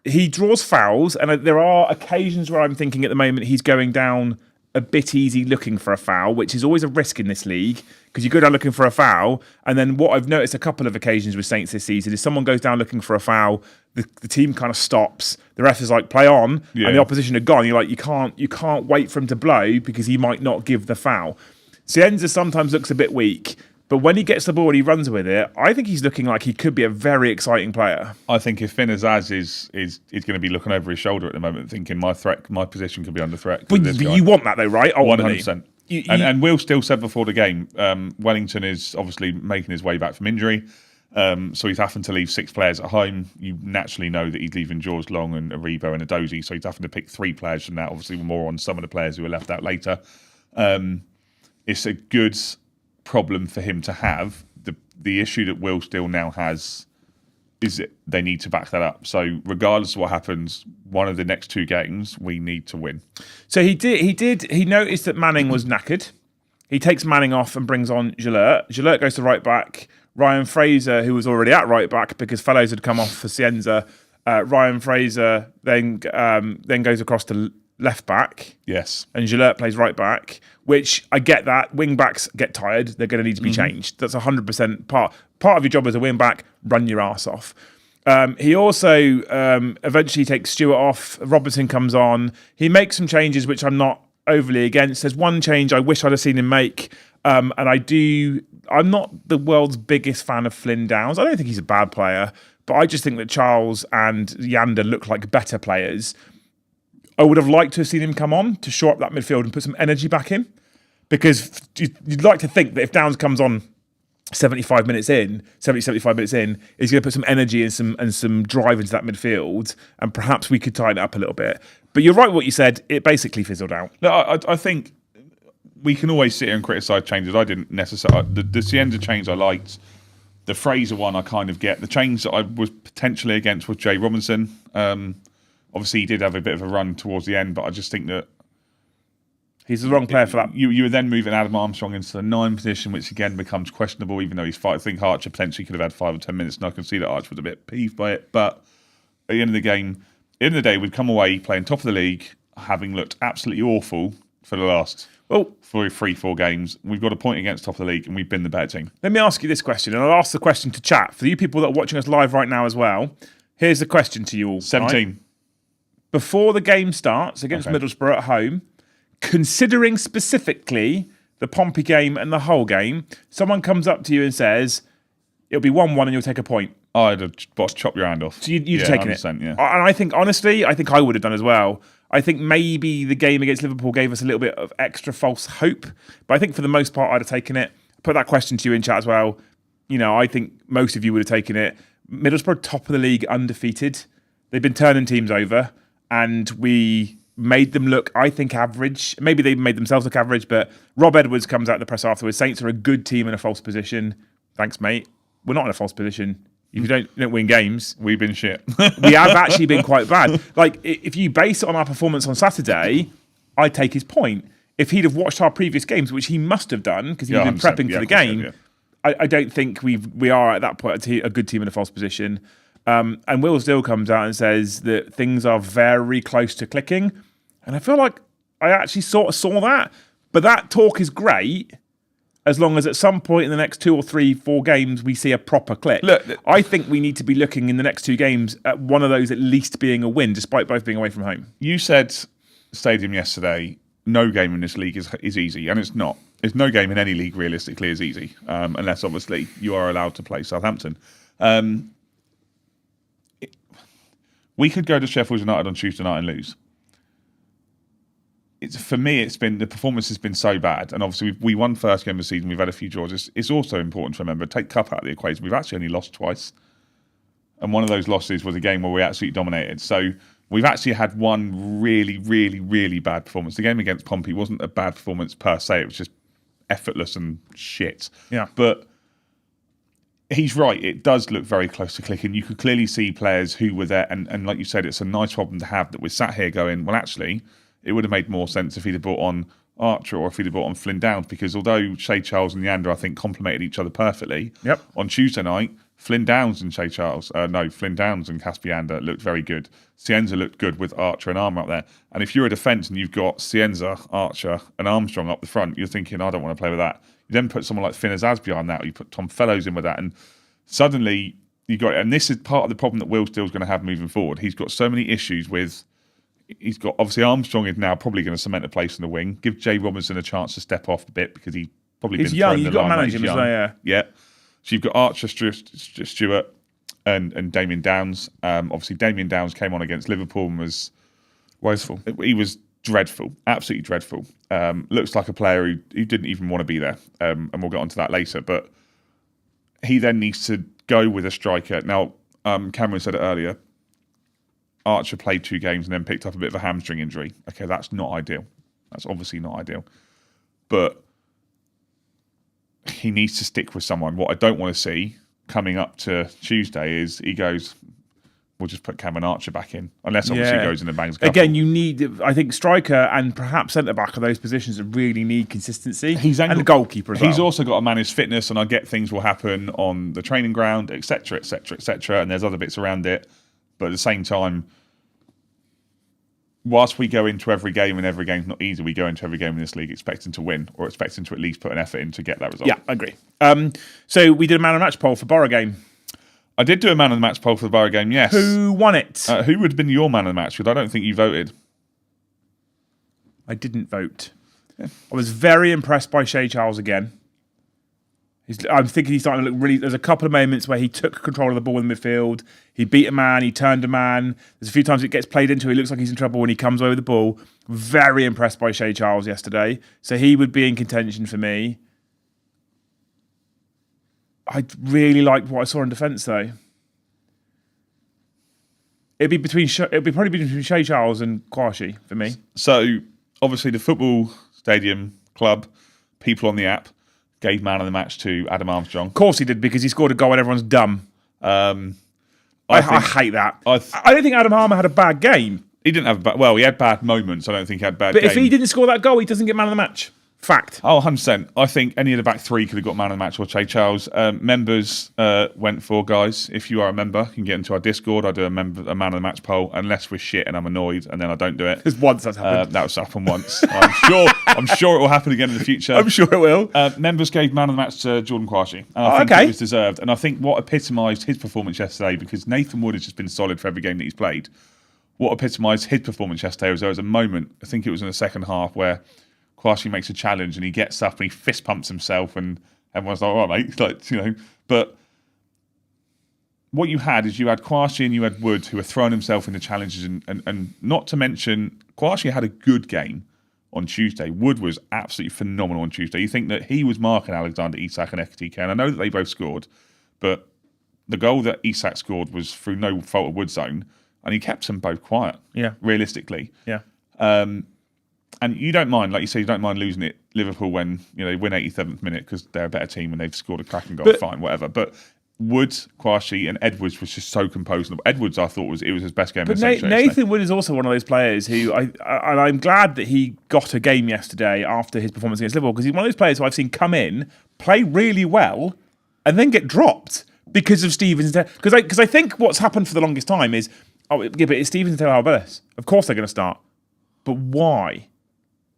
he draws fouls, and there are occasions where I'm thinking at the moment he's going down a bit easy looking for a foul, which is always a risk in this league because you go down looking for a foul, and then what I've noticed a couple of occasions with Saints this season is someone goes down looking for a foul, the team kind of stops, the ref is like, play on, and the opposition are gone. You're like, you can't wait for him to blow because he might not give the foul. Cienza sometimes looks a bit weak, but when he gets the ball and he runs with it, I think he's looking like he could be a very exciting player. I think if Finn Azaz is going to be looking over his shoulder at the moment, thinking my position could be under threat. But you want that though, right? 100%. And Will still said before the game, Wellington is obviously making his way back from injury, so he's having to leave 6 players at home. You naturally know that he's leaving Jaws Long and Aribo and Adozi, so he's having to pick 3 players from that. Obviously, more on some of the players who were left out later. It's a good problem for him to have. The issue that Will still now has is that they need to back that up. So regardless of what happens, one of the next 2 games we need to win. So he noticed that Manning was knackered. He takes Manning off and brings on Gillert. Gillert goes to right back. Ryan Fraser, who was already at right back because Fellows had come off for Cienza, Ryan Fraser then goes across to left back. Yes. And Gillert plays right back, which I get that. Wing backs get tired. They're going to need to be changed. That's 100% part of your job as a wing back. Run your ass off. He also eventually takes Stewart off. Robertson comes on. He makes some changes, which I'm not overly against. There's one change I wish I'd have seen him make. I'm not the world's biggest fan of Flynn Downs. I don't think he's a bad player, but I just think that Charles and Yander look like better players. I would have liked to have seen him come on to shore up that midfield and put some energy back in, because you'd like to think that if Downs comes on 75 minutes in, he's going to put some energy and some drive into that midfield, and perhaps we could tighten it up a little bit. But you're right what you said, it basically fizzled out. No, I think we can always sit here and criticise changes. I didn't necessarily. The Cienza change I liked. The Fraser one I kind of get. The change that I was potentially against was Jay Robinson. Obviously, he did have a bit of a run towards the end, but I just think that he's the wrong player for that. You were then moving Adam Armstrong into the 9 position, which again becomes questionable, even though he's fighting. I think Archer potentially could have had 5 or 10 minutes, and I can see that Archer was a bit peeved by it. But at the end of the game, at the end of the day, we'd come away playing top of the league, having looked absolutely awful for the last 3-4 games. We've got a point against top of the league, and we've been the better team. Let me ask you this question, and I'll ask the question to chat. For you people that are watching us live right now as well, here's the question to you all. 17. Right? Before the game starts against Middlesbrough at home, considering specifically the Pompey game and the whole game, someone comes up to you and says, it'll be 1-1 and you'll take a point. I'd have chopped your hand off. So you'd taken it. Yeah. And I think, honestly, I would have done as well. I think maybe the game against Liverpool gave us a little bit of extra false hope. But I think for the most part, I'd have taken it. Put that question to you in chat as well. You know, I think most of you would have taken it. Middlesbrough, top of the league, undefeated. They've been turning teams over. And we made them look, I think, average. Maybe they made themselves look average, but Rob Edwards comes out in the press afterwards. Saints are a good team in a false position. Thanks, mate. We're not in a false position. If you don't win games, we've been shit. We have actually been quite bad. Like, if you base it on our performance on Saturday, I'd take his point. If he'd have watched our previous games, which he must have done because he'd been prepping for the game, I don't think we are at that point a good team in a false position. And Will still comes out and says that things are very close to clicking. And I feel like I actually sort of saw that. But that talk is great as long as at some point in the next 2 or 3, 4 games we see a proper click. Look, I think we need to be looking in the next 2 games at one of those at least being a win, despite both being away from home. You said Stadium yesterday, no game in this league is easy, and it's not. There's no game in any league realistically is easy, unless obviously you are allowed to play Southampton. We could go to Sheffield United on Tuesday night and lose. For me, the performance has been so bad, and obviously we won first game of the season. We've had a few draws. It's also important to remember, take cup out of the equation. We've actually only lost twice, and one of those losses was a game where we absolutely dominated. So we've actually had one really, really, really bad performance. The game against Pompey wasn't a bad performance per se. It was just effortless and shit. Yeah, but he's right. It does look very close to clicking. You could clearly see players who were there, and like you said, it's a nice problem to have that we're sat here going, well, actually, it would have made more sense if he'd have brought on Archer or if he'd have brought on Flynn Downs, because although Shea Charles and Yander, I think, complemented each other perfectly, on Tuesday night, Flynn Downs and Shea Charles, Flynn Downs and Casper Yander looked very good. Cienza looked good with Archer and Armour up there. And if you're a defence and you've got Cienza, Archer and Armstrong up the front, you're thinking, I don't want to play with that. You then put someone like Finn Azaz behind that, or you put Tom Fellows in with that, and suddenly you got it. And this is part of the problem that Will Steele's going to have moving forward. He's got so many issues with. He's got, obviously, Armstrong is now probably going to cement a place in the wing. Give Jay Robinson a chance to step off a bit because he's probably been young. You've got to limelight. manage him as well, yeah. So you've got Archer, Stewart, and Damien Downs. Obviously, Damien Downs came on against Liverpool and was woeful. He was dreadful, absolutely dreadful. Looks like a player who didn't even want to be there, and we'll get onto that later. But he then needs to go with a striker. Now, Cameron said it earlier. Archer played 2 games and then picked up a bit of a hamstring injury. Okay, that's not ideal. That's obviously not ideal. But he needs to stick with someone. What I don't want to see coming up to Tuesday is he goes, we'll just put Cameron Archer back in. Unless obviously he goes in and bangs a couple. Again, you need, I think, striker and perhaps centre-back are those positions that really need consistency. And the goalkeeper as well. He's also got to manage fitness, and I get things will happen on the training ground, etc., etc., etc., and there's other bits around it. But at the same time, whilst we go into every game, and every game's not easy, we go into every game in this league expecting to win, or expecting to at least put an effort in to get that result. Yeah, I agree. So we did a man of the match poll for Borough game. I did do a man of the match poll for the Borough game, yes. Who won it? Who would have been your man of the match? Because I don't think you voted. I didn't vote. Yeah. I was very impressed by Shea Charles again. I'm thinking he's starting to look really. There's a couple of moments where he took control of the ball in midfield. He beat a man. He turned a man. There's a few times it gets played into. He looks like he's in trouble when he comes away with the ball. Very impressed by Shea Charles yesterday. So he would be in contention for me. I really liked what I saw in defence, though. It'd probably between Shea Charles and Kwashi for me. So obviously the football stadium club, people on the app, gave man of the match to Adam Armstrong. Of course he did, because he scored a goal and everyone's dumb. I hate that. I don't think Adam Armour had a bad game. He didn't have he had bad moments. I don't think he had bad But game. if he didn't score that goal, he doesn't get man of the match. Fact. Oh, 100%. I think any of the back 3 could have got man of the match or Shea Charles. Members went for, guys, if you are a member, you can get into our Discord. I do a man of the match poll, unless we're shit and I'm annoyed, and then I don't do it. Because once that's happened. That was happened once. I'm sure it will happen again in the future. I'm sure it will. Members gave man of the match to Jordan Kwashi. And I think it was deserved. And I think what epitomised his performance yesterday, because Nathan Wood has just been solid for every game that he's played, what epitomised his performance yesterday was there was a moment, I think it was in the second half, where Kwashi makes a challenge and he gets up and he fist pumps himself and everyone's like, all right, mate. But what you had is you had Kwashi and you had Wood who were throwing himself into challenges and not to mention, Kwashi had a good game on Tuesday. Wood was absolutely phenomenal on Tuesday. You think that he was marking Alexander Isak and Ekitike, and I know that they both scored, but the goal that Isak scored was through no fault of Wood's own, and he kept them both quiet, realistically. Yeah. And you don't mind, like you say, you don't mind losing it, Liverpool, when they win 87th minute because they're a better team and they've scored a cracking goal, fine, whatever. But Wood, Kwashi and Edwards was just so composed. Edwards, I thought, was his best game. But Nathan Wood is also one of those players who, I'm glad that he got a game yesterday after his performance against Liverpool, because he's one of those players who I've seen come in, play really well, and then get dropped because of Stevens. Because I think what's happened for the longest time is, but it's Stevens and Taylor Alvarez. Of course they're going to start. But why?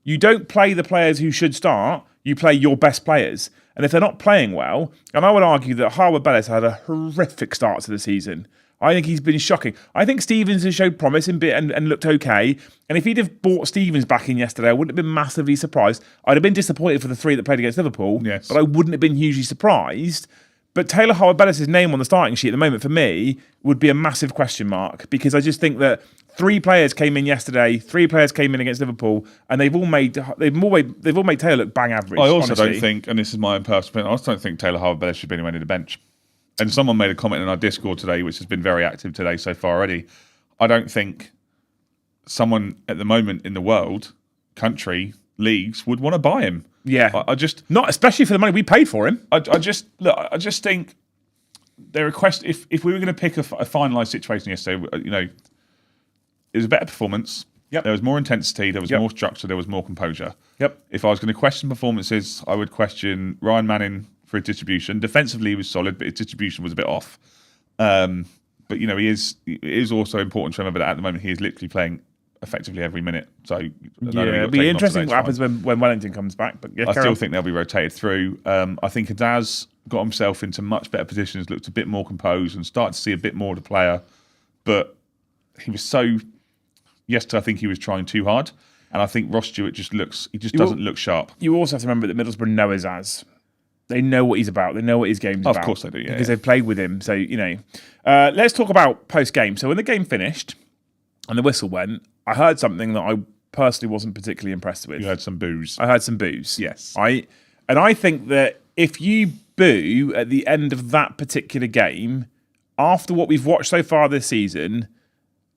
You don't play the players who should start. You play your best players. And if they're not playing well, and I would argue that Harwood Bellis had a horrific start to the season. I think he's been shocking. I think Stevens has showed promise and looked okay. And if he'd have brought Stevens back in yesterday, I wouldn't have been massively surprised. I'd have been disappointed for the three that played against Liverpool, yes, but I wouldn't have been hugely surprised. But Taylor Harwood-Bellis' name on the starting sheet at the moment for me would be a massive question mark, because I just think that 3 players came in yesterday, 3 players came in against Liverpool, and they've all made Taylor look bang average. I also honestly. don't think, and this is my own personal opinion, I also don't think Taylor Harwood-Bellis should be anywhere near the bench. And someone made a comment in our Discord today, which has been very active today so far already. I don't think someone at the moment in the world, country, leagues would want to buy him. Yeah, I just not especially for the money we paid for him. I just think their request. If we were going to pick a finalised situation yesterday, it was a better performance. Yep. There was more intensity. There was more structure. There was more composure. Yep. If I was going to question performances, I would question Ryan Manning for his distribution. Defensively, he was solid, but his distribution was a bit off. But it is also important to remember that at the moment he is literally playing effectively every minute. So it'll be interesting what happens when Wellington comes back. But I still think they'll be rotated through. I think Adaz got himself into much better positions, looked a bit more composed, and started to see a bit more of the player. But he was so. Yesterday, I think he was trying too hard, and I think Ross Stewart doesn't look sharp. You also have to remember that Middlesbrough know Azaz. They know what he's about. They know what his game's about. Of course they do, yeah. Because they've played with him. So, let's talk about post-game. So when the game finished and the whistle went, I heard something that I personally wasn't particularly impressed with. You heard some boos. I heard some boos. Yes. And I think that if you boo at the end of that particular game, after what we've watched so far this season,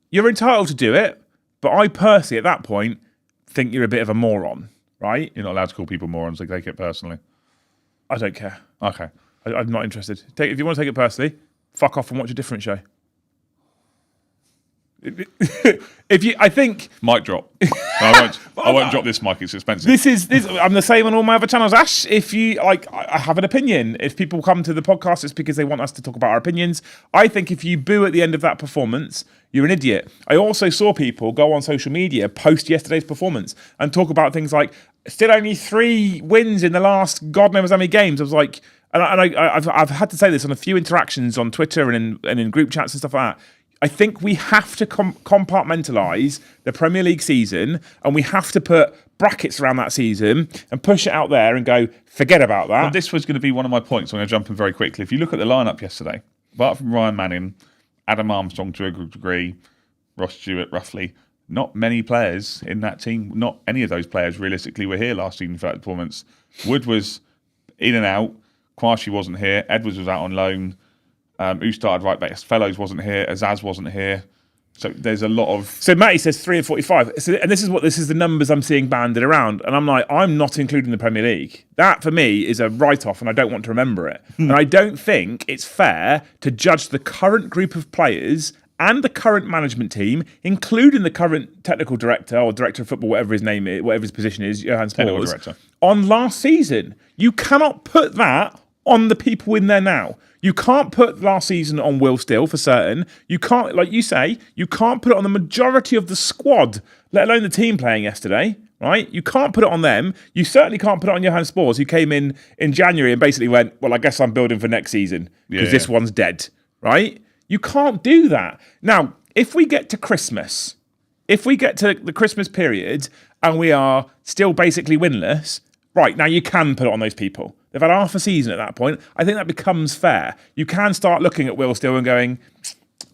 you're entitled to do it. But I personally, at that point, think you're a bit of a moron, right? You're not allowed to call people morons. They take it personally. I don't care. Okay. I'm not interested. If you want to take it personally, fuck off and watch a different show. I think mic drop. No, I won't drop this mic. It's expensive. This. I'm the same on all my other channels. Ash, if you I have an opinion. If people come to the podcast, it's because they want us to talk about our opinions. I think if you boo at the end of that performance, you're an idiot. I also saw people go on social media post yesterday's performance and talk about things like still only 3 wins in the last God knows how many games. I was like, and I've had to say this on a few interactions on Twitter and in group chats and stuff like that. I think we have to compartmentalise the Premier League season, and we have to put brackets around that season and push it out there and go, forget about that. Well, this was going to be one of my points. I'm going to jump in very quickly. If you look at the lineup yesterday, apart from Ryan Manning, Adam Armstrong to a degree, Ross Stewart roughly, not many players in that team, not any of those players realistically were here last season for that performance. Wood was in and out. Kwashi wasn't here. Edwards was out on loan. Who started right back? Fellows wasn't here. Azaz wasn't here. So there's a lot of. So Matty says 3 and 45. So, and this is the numbers I'm seeing banded around, and I'm like, I'm not including the Premier League. That for me is a write-off, and I don't want to remember it. And I don't think it's fair to judge the current group of players and the current management team, including the current technical director or director of football, whatever his name is, whatever his position is, Johan Spors, on last season. You cannot put that on the people in there now. You can't put last season on Will Still for certain. You can't, like you say, you can't put it on the majority of the squad, let alone the team playing yesterday, right? You can't put it on them. You certainly can't put it on Johan Spors, who came in January and basically went, well, I guess I'm building for next season because this one's dead, right? You can't do that. Now, if we get to Christmas, if we get to the Christmas period and we are still basically winless, right, now you can put it on those people. They've had half a season at that point. I think that becomes fair. You can start looking at Will Still and going,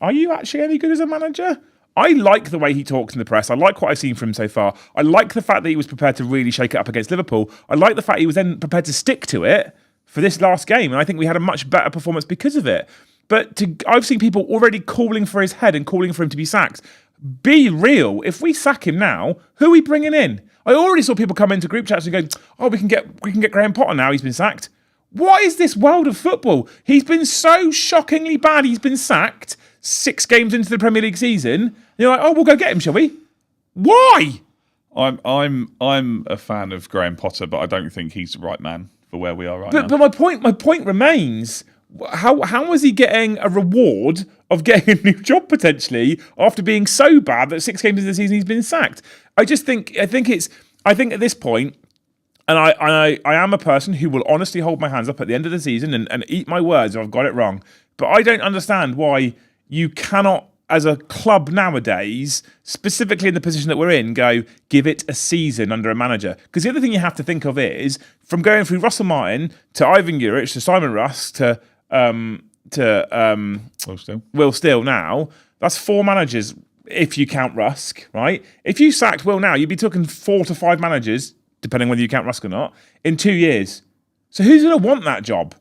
are you actually any good as a manager? I like the way he talks in the press. I like what I've seen from him so far. I like the fact that he was prepared to really shake it up against Liverpool. I like the fact he was then prepared to stick to it for this last game. And I think we had a much better performance because of it. But I've seen people already calling for his head and calling for him to be sacked. Be real. If we sack him now, who are we bringing in? I already saw people come into group chats and go, oh, we can get Graham Potter now, he's been sacked. What is this world of football? He's been so shockingly bad, he's been sacked 6 games into the Premier League season. And you're like, oh, we'll go get him, shall we? Why? I'm a fan of Graham Potter, but I don't think he's the right man for where we are right now. But my point remains. How was he getting a reward of getting a new job potentially after being so bad that 6 games into the season he's been sacked? I think it's I think at this point, and I am a person who will honestly hold my hands up at the end of the season and eat my words if I've got it wrong. But I don't understand why you cannot, as a club nowadays, specifically in the position that we're in, go give it a season under a manager. Because the other thing you have to think of is, from going through Russell Martin to Ivan Juric to Simon Rusk to Will Steele now, that's 4 managers if you count Rusk, right? If you sacked Will now, you'd be talking 4 to 5 managers, depending whether you count Rusk or not, in 2 years. So who's going to want that job?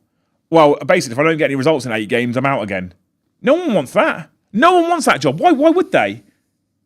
Well, basically, if I don't get any results in 8 games, I'm out again. No one wants that. No one wants that job. Why would they?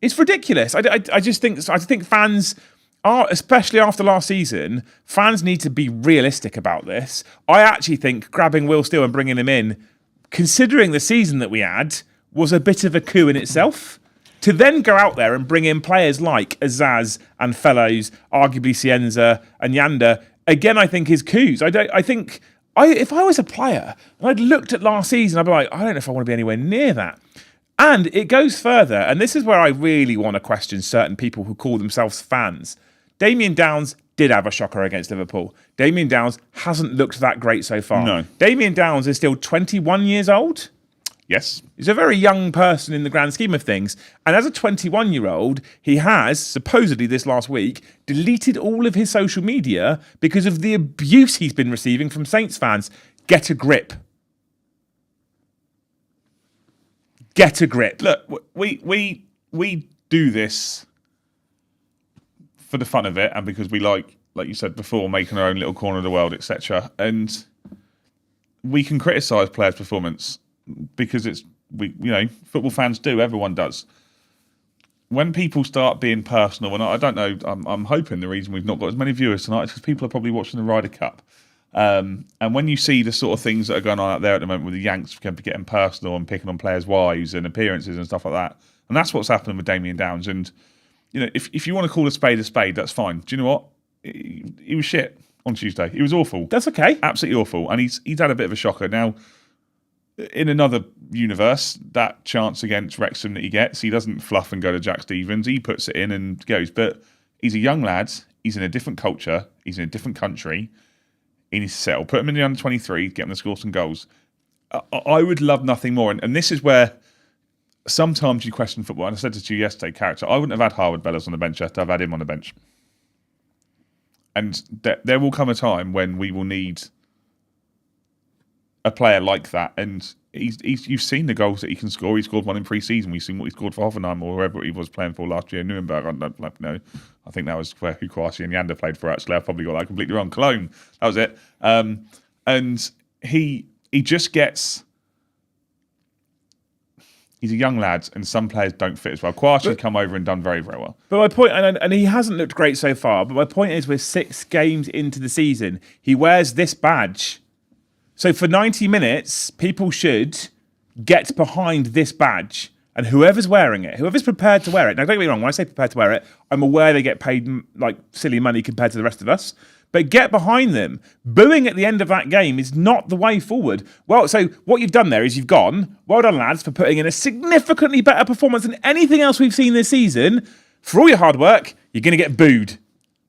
It's ridiculous. I just think fans are, especially after last season, fans need to be realistic about this. I actually think grabbing Will Steele and bringing him in, considering the season that we had, was a bit of a coup in itself. To then go out there and bring in players like Azaz and Fellows, arguably Cienza and Yanda, again, I think is coups. If I was a player and I'd looked at last season, I'd be like, I don't know if I want to be anywhere near that. And it goes further, and this is where I really want to question certain people who call themselves fans. Damien Downs did have a shocker against Liverpool. Damien Downs hasn't looked that great so far. No. Damien Downs is still 21 years old. Yes. He's a very young person in the grand scheme of things. And as a 21-year-old, he has, supposedly this last week, deleted all of his social media because of the abuse he's been receiving from Saints fans. Get a grip. Get a grip. Look, we do this for the fun of it, and because we like you said before, making our own little corner of the world, etc. And we can criticise players' performance because football fans do. Everyone does. When people start being personal, and I don't know, I'm hoping the reason we've not got as many viewers tonight is because people are probably watching the Ryder Cup. And when you see the sort of things that are going on out there at the moment with the Yanks getting personal and picking on players' wives and appearances and stuff like that, and that's what's happening with Damien Downs. And if you want to call a spade, that's fine. Do you know what? He was shit on Tuesday. He was awful. That's okay. Absolutely awful. And he's had a bit of a shocker. Now, in another universe, that chance against Wrexham that he gets, he doesn't fluff and go to Jack Stevens. He puts it in and goes. But he's a young lad. He's in a different culture. He's in a different country. He needs to settle. Put him in the under-23, get him to score some goals. I would love nothing more. And this is where sometimes you question football. And I said this to you yesterday, character. I wouldn't have had Harwood Bellows on the bench after I've had him on the bench. And there will come a time when we will need a player like that. And you've seen the goals that he can score. He scored one in pre-season. We've seen what he scored for Hoffenheim or whoever he was playing for last year in Nuremberg. I think that was where Kwasi and Yanda played for, actually. I've probably got that completely wrong. Cologne. That was it. And he just gets... He's a young lad, and some players don't fit as well. Kwasi's come over and done very, very well. But my point, and he hasn't looked great so far, but my point is we're 6 games into the season. He wears this badge. So for 90 minutes, people should get behind this badge. And whoever's wearing it, whoever's prepared to wear it. Now, don't get me wrong, when I say prepared to wear it, I'm aware they get paid like silly money compared to the rest of us. But get behind them. Booing at the end of that game is not the way forward. Well, so what you've done there is you've gone, well done, lads, for putting in a significantly better performance than anything else we've seen this season. For all your hard work, you're going to get booed.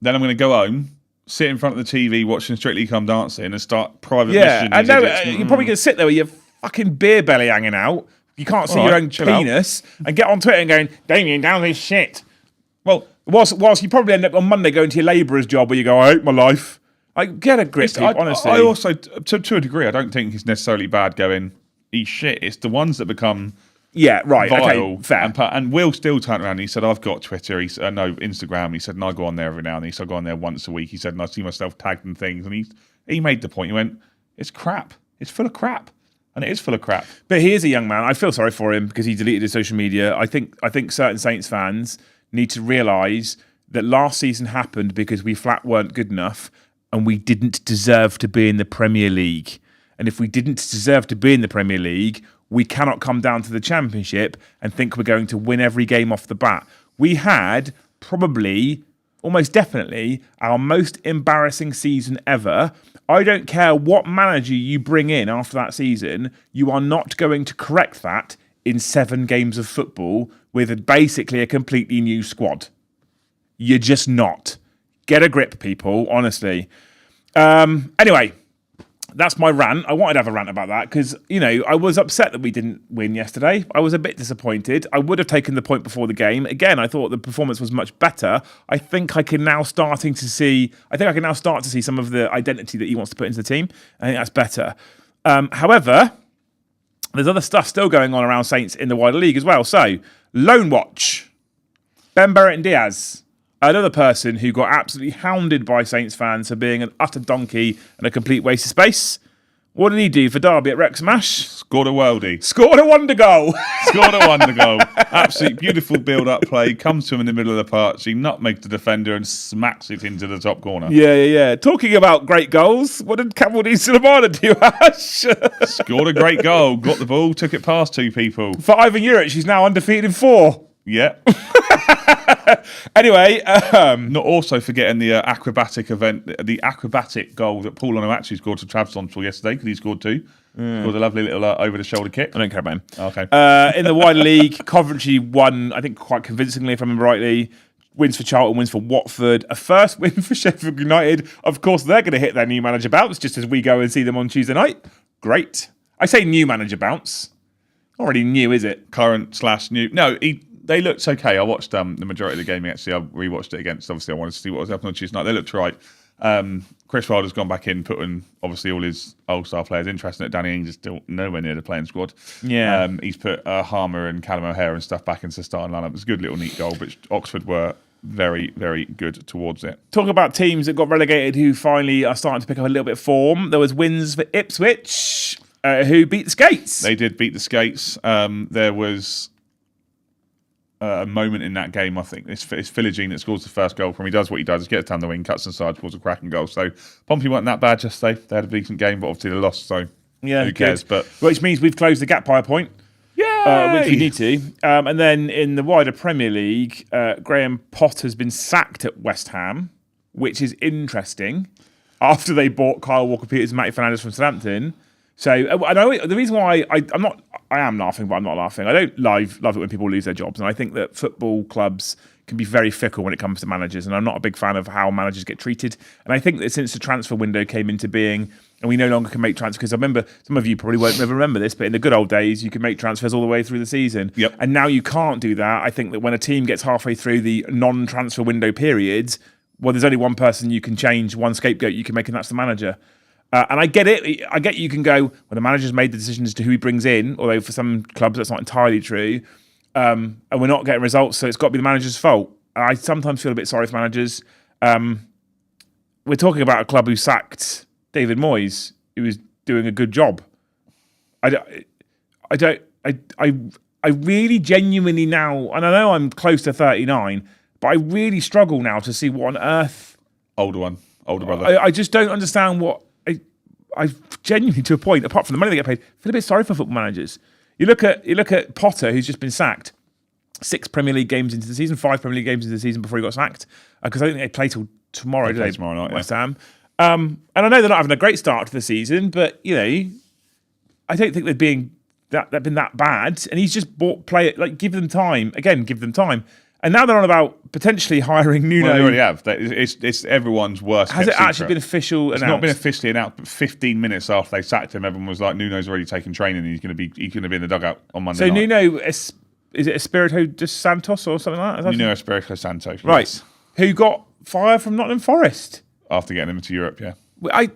Then I'm going to go home, sit in front of the TV watching Strictly Come Dancing and start private messaging. I know, you're probably going to sit there with your fucking beer belly hanging out. You can't see your own penis and get on Twitter and going, Damien Downs is shit. Well, whilst you probably end up on Monday going to your labourer's job where you go, I hate my life. Like, get a grip, honestly. I also, to a degree, I don't think it's necessarily bad going, he's shit. It's the ones that become vile. Okay, fair. And Will still turned around and he said, I've got Twitter, Instagram. He said, and I go on there every now and then. He said, I go on there once a week. He said, and I see myself tagged and things. And he made the point. He went, it's crap. It's full of crap. And it is full of crap. But he is a young man. I feel sorry for him because he deleted his social media. I think certain Saints fans need to realise that last season happened because we flat weren't good enough and we didn't deserve to be in the Premier League. And if we didn't deserve to be in the Premier League, we cannot come down to the Championship and think we're going to win every game off the bat. We had probably, almost definitely, our most embarrassing season ever. I don't care what manager you bring in after that season, you are not going to correct that in 7 games of football with basically a completely new squad. You're just not. Get a grip, people, honestly. Anyway, that's my rant. I wanted to have a rant about that because, I was upset that we didn't win yesterday. I was a bit disappointed. I would have taken the point before the game. Again, I thought the performance was much better. I think I can now start to see some of the identity that he wants to put into the team. I think that's better. However, there's other stuff still going on around Saints in the wider league as well. So, Loan Watch, Ben Barrett and Diaz. Another person who got absolutely hounded by Saints fans for being an utter donkey and a complete waste of space. What did he do for Derby at Wrexham Ash? Scored a worldie. Scored a wonder goal. Scored a wonder goal. Absolute beautiful build-up play. Comes to him in the middle of the park. She nutmegs the defender and smacks it into the top corner. Yeah. Talking about great goals, what did Camaldine Sulemana do, Ash? Scored a great goal. Got the ball, took it past two people. For Ivan Juric, she's now undefeated in 4. Yeah. Anyway, not also forgetting the acrobatic goal that Paul Onuachu scored to Trabzonspor yesterday because he scored 2. Scored a lovely little over-the-shoulder kick. I don't care about him. Okay. In the wider league, Coventry won, I think, quite convincingly, if I remember rightly. Wins for Charlton, wins for Watford. A first win for Sheffield United. Of course, they're going to hit their new manager bounce just as we go and see them on Tuesday night. Great. I say new manager bounce. Not really new, is it? Current/new. No, they looked okay. I watched the majority of the game, actually. I rewatched it against, obviously, I wanted to see what was happening on Tuesday night. They looked right. Chris Wilder's gone back in, putting, obviously, all his old-star players. Interesting that Danny Ings is still nowhere near the playing squad. Yeah. He's put Harmer and Callum O'Hare and stuff back into the starting lineup. It was a good little neat goal, but Oxford were very, very good towards it. Talk about teams that got relegated who finally are starting to pick up a little bit of form. There was wins for Ipswich, who beat the Skates. They did beat the Skates. There was a moment in that game, I think. It's Philogene that scores the first goal from him. He does what he does. He gets down the wing, cuts inside, scores a cracking goal. So Pompey weren't that bad yesterday. They had a decent game, but obviously they lost, so who cares? But which means we've closed the gap by a point. Which we need to. And then in the wider Premier League, Graham Potter's been sacked at West Ham, which is interesting, after they bought Kyle Walker-Peters and Matty Fernandes from Southampton. So I know the reason why I am laughing, but I'm not laughing. I don't love it when people lose their jobs, and I think that football clubs can be very fickle when it comes to managers, and I'm not a big fan of how managers get treated. And I think that since the transfer window came into being, and we no longer can make transfers, because I remember some of you probably won't ever remember this, but in the good old days, you could make transfers all the way through the season. Yep. And now you can't do that. I think that when a team gets halfway through the non-transfer window periods, well, there's only one person you can change, one scapegoat you can make, and that's the manager. And I get it. I get you can go, well, the manager's made the decision as to who he brings in, although for some clubs that's not entirely true. And we're not getting results, so it's got to be the manager's fault. I sometimes feel a bit sorry for managers. We're talking about a club who sacked David Moyes, who was doing a good job. I really genuinely now, and I know I'm close to 39, but I really struggle now to see what on earth. Older brother. I just don't understand what. I genuinely, to a point, apart from the money they get paid, feel a bit sorry for football managers. You look at Potter, who's just been sacked. 6 Premier League games into the season, 5 Premier League games into the season before he got sacked. Because I don't think they play till tomorrow, do they? Tomorrow night, West Ham. And I know they're not having a great start to the season, but I don't think they've been that bad. And he's just give them time. Again, give them time. And now they're on about potentially hiring Nuno. Well, they already have. It's everyone's worst. Has it actually been official announced? It's not been officially announced, but 15 minutes after they sacked him, everyone was like, Nuno's already taken training and he's going to be in the dugout on Monday night. So Nuno, is it Espirito de Santos or something like that? Nuno Espirito Santos. Right. Yes. Who got fired from Nottingham Forest. After getting him to Europe, yeah. I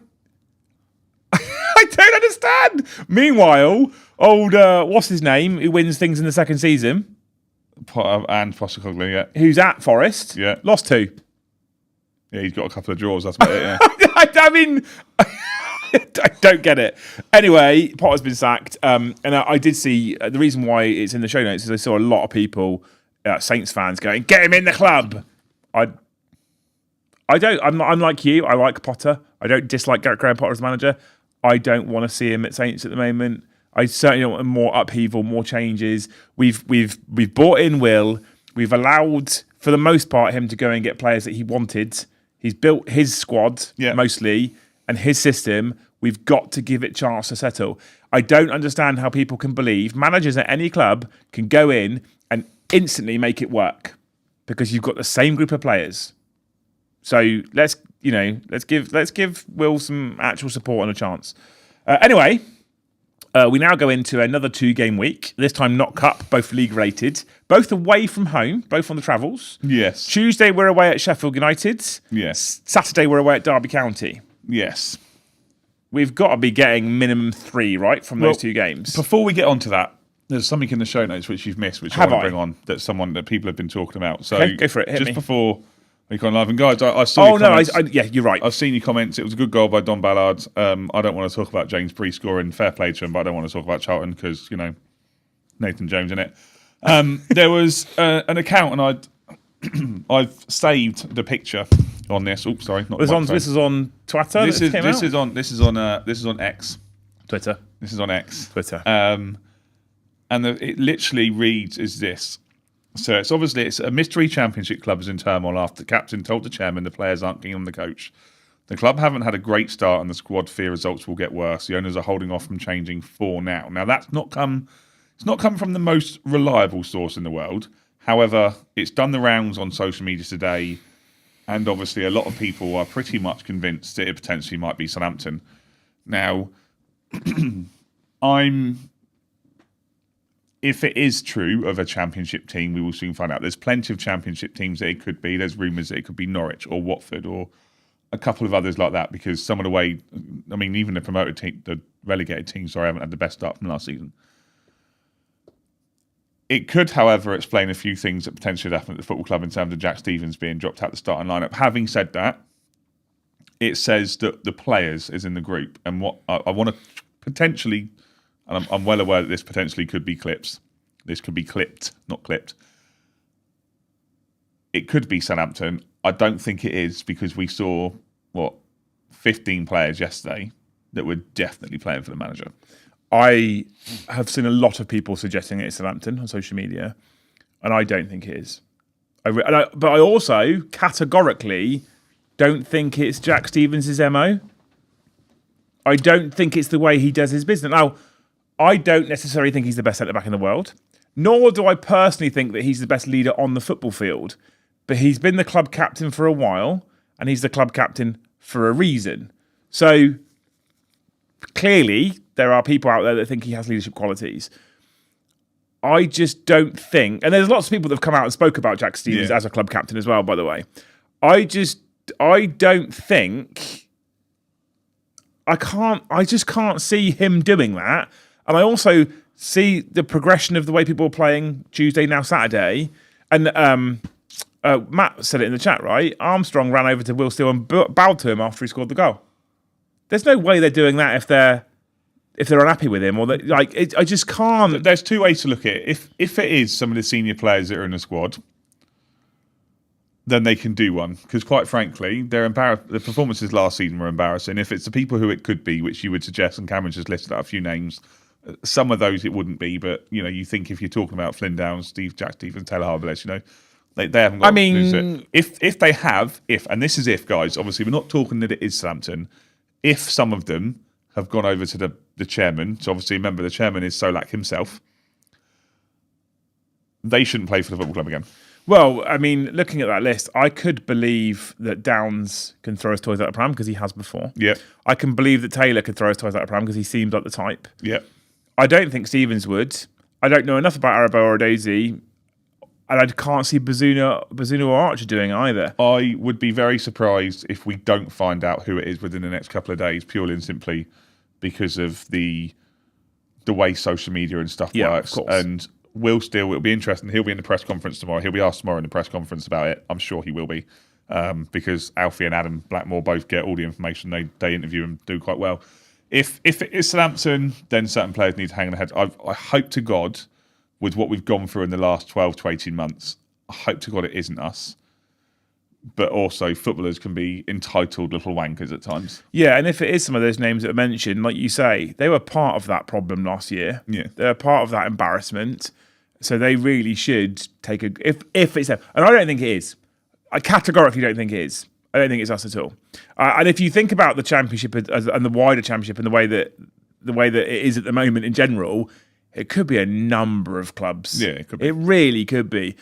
don't understand. Meanwhile, old, what's his name, who wins things in the second season? And Postecoglou, yeah. Who's at Forest? Yeah. Lost 2. Yeah, he's got a couple of draws, that's about it, yeah. I mean, I don't get it. Anyway, Potter's been sacked. And I did see, the reason why it's in the show notes is I saw a lot of people, Saints fans, going, get him in the club. I'm like you. I like Potter. I don't dislike Gareth Graham Potter as manager. I don't want to see him at Saints at the moment. I certainly don't want more upheaval, more changes. We've brought in Will. We've allowed, for the most part, him to go and get players that he wanted. He's built his squad, mostly, and his system. We've got to give it a chance to settle. I don't understand how people can believe managers at any club can go in and instantly make it work because you've got the same group of players. So let's give Will some actual support and a chance. Anyway, we now go into another 2-game week. This time not cup, both league related, both away from home, both on the travels. Yes. Tuesday we're away at Sheffield United. Yes. Saturday we're away at Derby County. Yes. We've got to be getting minimum 3, right, from those 2 games. Before we get on to that, there's something in the show notes which you've missed, which I want to bring on, that people have been talking about. So okay, go for it. Hit just me. before we go on live, and guys, I saw your comments. Yeah, you're right. I've seen your comments. It was a good goal by Don Ballard. I don't want to talk about James Bree scoring. Fair play to him, but I don't want to talk about Charlton because, Nathan Jones in it. There was an account, and I've saved the picture on this. Oops, sorry, not this is on Twitter. This is on X. Twitter. This is on X. Twitter. And it literally reads as this. So it's a mystery championship club is in turmoil after the captain told the chairman the players aren't keen on the coach. The club haven't had a great start and the squad fear results will get worse. The owners are holding off from changing for now. Now it's not come from the most reliable source in the world. However, it's done the rounds on social media today, and obviously a lot of people are pretty much convinced that it potentially might be Southampton. Now, if it is true of a championship team, we will soon find out. There's plenty of championship teams that it could be. There's rumours that it could be Norwich or Watford or a couple of others like that, because some of the way, even the promoted team, the relegated teams, haven't had the best start from last season. It could, however, explain a few things that potentially happened at the football club in terms of Jack Stevens being dropped out the starting lineup. Having said that, it says that the players is in the group, and what I want to potentially, and I'm well aware that this potentially could be clips. This could be clipped, not clipped. It could be Southampton. I don't think it is, because we saw, 15 players yesterday that were definitely playing for the manager. I have seen a lot of people suggesting it's Southampton on social media, and I don't think it is. But I also categorically don't think it's Jack Stevens' MO. I don't think it's the way he does his business. Now, I don't necessarily think he's the best centre-back in the world, nor do I personally think that he's the best leader on the football field. But he's been the club captain for a while, and he's the club captain for a reason. So, clearly, there are people out there that think he has leadership qualities. I just don't think, and there's lots of people that have come out and spoke about Jack Stevens as a club captain as well, by the way. I don't think, I just can't see him doing that. And I also see the progression of the way people are playing Tuesday, now Saturday. And Matt said it in the chat, right? Armstrong ran over to Will Steele and bowed to him after he scored the goal. There's no way they're doing that if they're unhappy with him, or I just can't. There's two ways to look at it. If it is some of the senior players that are in the squad, then they can do one, because quite frankly, they're embarrassed. The performances last season were embarrassing. If it's the people who it could be, which you would suggest, and Cameron just listed out a few names, some of those it wouldn't be. But you think if you're talking about Flynn Downs, Jack Stevens, Taylor Harbourless, they haven't got. If they have, and this is if, guys. Obviously, we're not talking that it is Southampton. If some of them have gone over to the chairman, so obviously remember the chairman is Solak himself, they shouldn't play for the football club again. Well, looking at that list, I could believe that Downs can throw his toys out of pram because he has before. Yeah. I can believe that Taylor could throw his toys out of pram because he seems like the type. Yeah. I don't think Stevens would. I don't know enough about Arabo or Daisy, and I can't see Bazunu or Archer doing it either. I would be very surprised if we don't find out who it is within the next couple of days, purely and simply because of the way social media and stuff works. Of course. And Will Steele, it'll be interesting. He'll be in the press conference tomorrow. He'll be asked tomorrow in the press conference about it. I'm sure he will be, because Alfie and Adam Blackmore both get all the information. They interview and do quite well. If it is Southampton, then certain players need to hang on their head. I hope to God, with what we've gone through in the last 12 to 18 months, I hope to God it isn't us. But also, footballers can be entitled little wankers at times. Yeah, and if it is some of those names that are mentioned, like you say, they were part of that problem last year. Yeah. They're part of that embarrassment. So they really should take a... If it's... And I don't think it is. I categorically don't think it is. I don't think it's us at all. And if you think about the championship and the wider championship and the way that it is at the moment in general, it could be a number of clubs. Yeah, it could be. It really could be.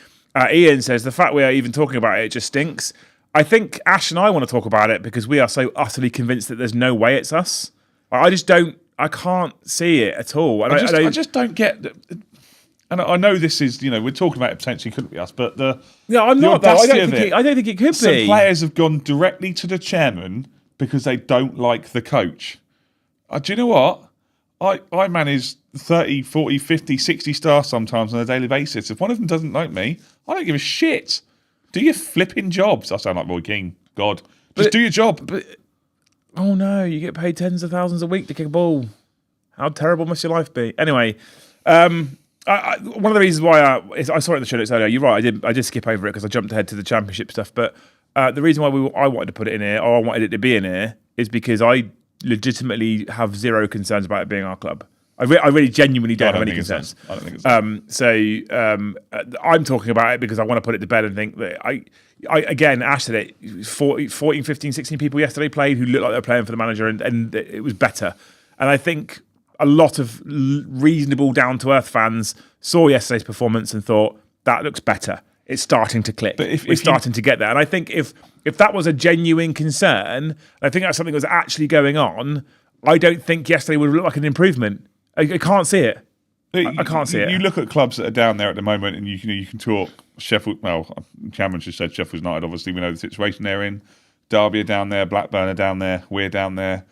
Ian says, the fact we are even talking about it just stinks. I think Ash and I want to talk about it because we are so utterly convinced that there's no way it's us. I just don't. I can't see it at all. And I just don't get. And I know this is, we're talking about it potentially couldn't be us, but I'm not. Though. I don't think it could be. Some players have gone directly to the chairman because they don't like the coach. Do you know what? I manage 30, 40, 50, 60 staff sometimes on a daily basis. If one of them doesn't like me, I don't give a shit. Do your flipping jobs. I sound like Roy Keane. God. Just do your job. But oh no, you get paid tens of thousands a week to kick a ball. How terrible must your life be? Anyway, one of the reasons why I saw it in the show notes earlier. You're right. I did skip over it because I jumped ahead to the championship stuff. But the reason why I wanted to put it in here, or I wanted it to be in here, is because I legitimately have zero concerns about it being our club. I really genuinely don't have any concerns. I don't think it's I'm talking about it because I want to put it to bed and think that I again, Ash said it, 14, 15, 16 people yesterday played who looked like they were playing for the manager and it was better. And I think a lot of reasonable, down-to-earth fans saw yesterday's performance and thought, that looks better. It's starting to click. But we're starting to get there. And I think if that was a genuine concern, I think that's something that was actually going on, I don't think yesterday would look like an improvement. I can't see it. I can't see it. You look at clubs that are down there at the moment, and you can talk Sheffield. Well, Cameron just said Sheffield United. Obviously, we know the situation they're in. Derby are down there. Blackburn are down there. We're down there.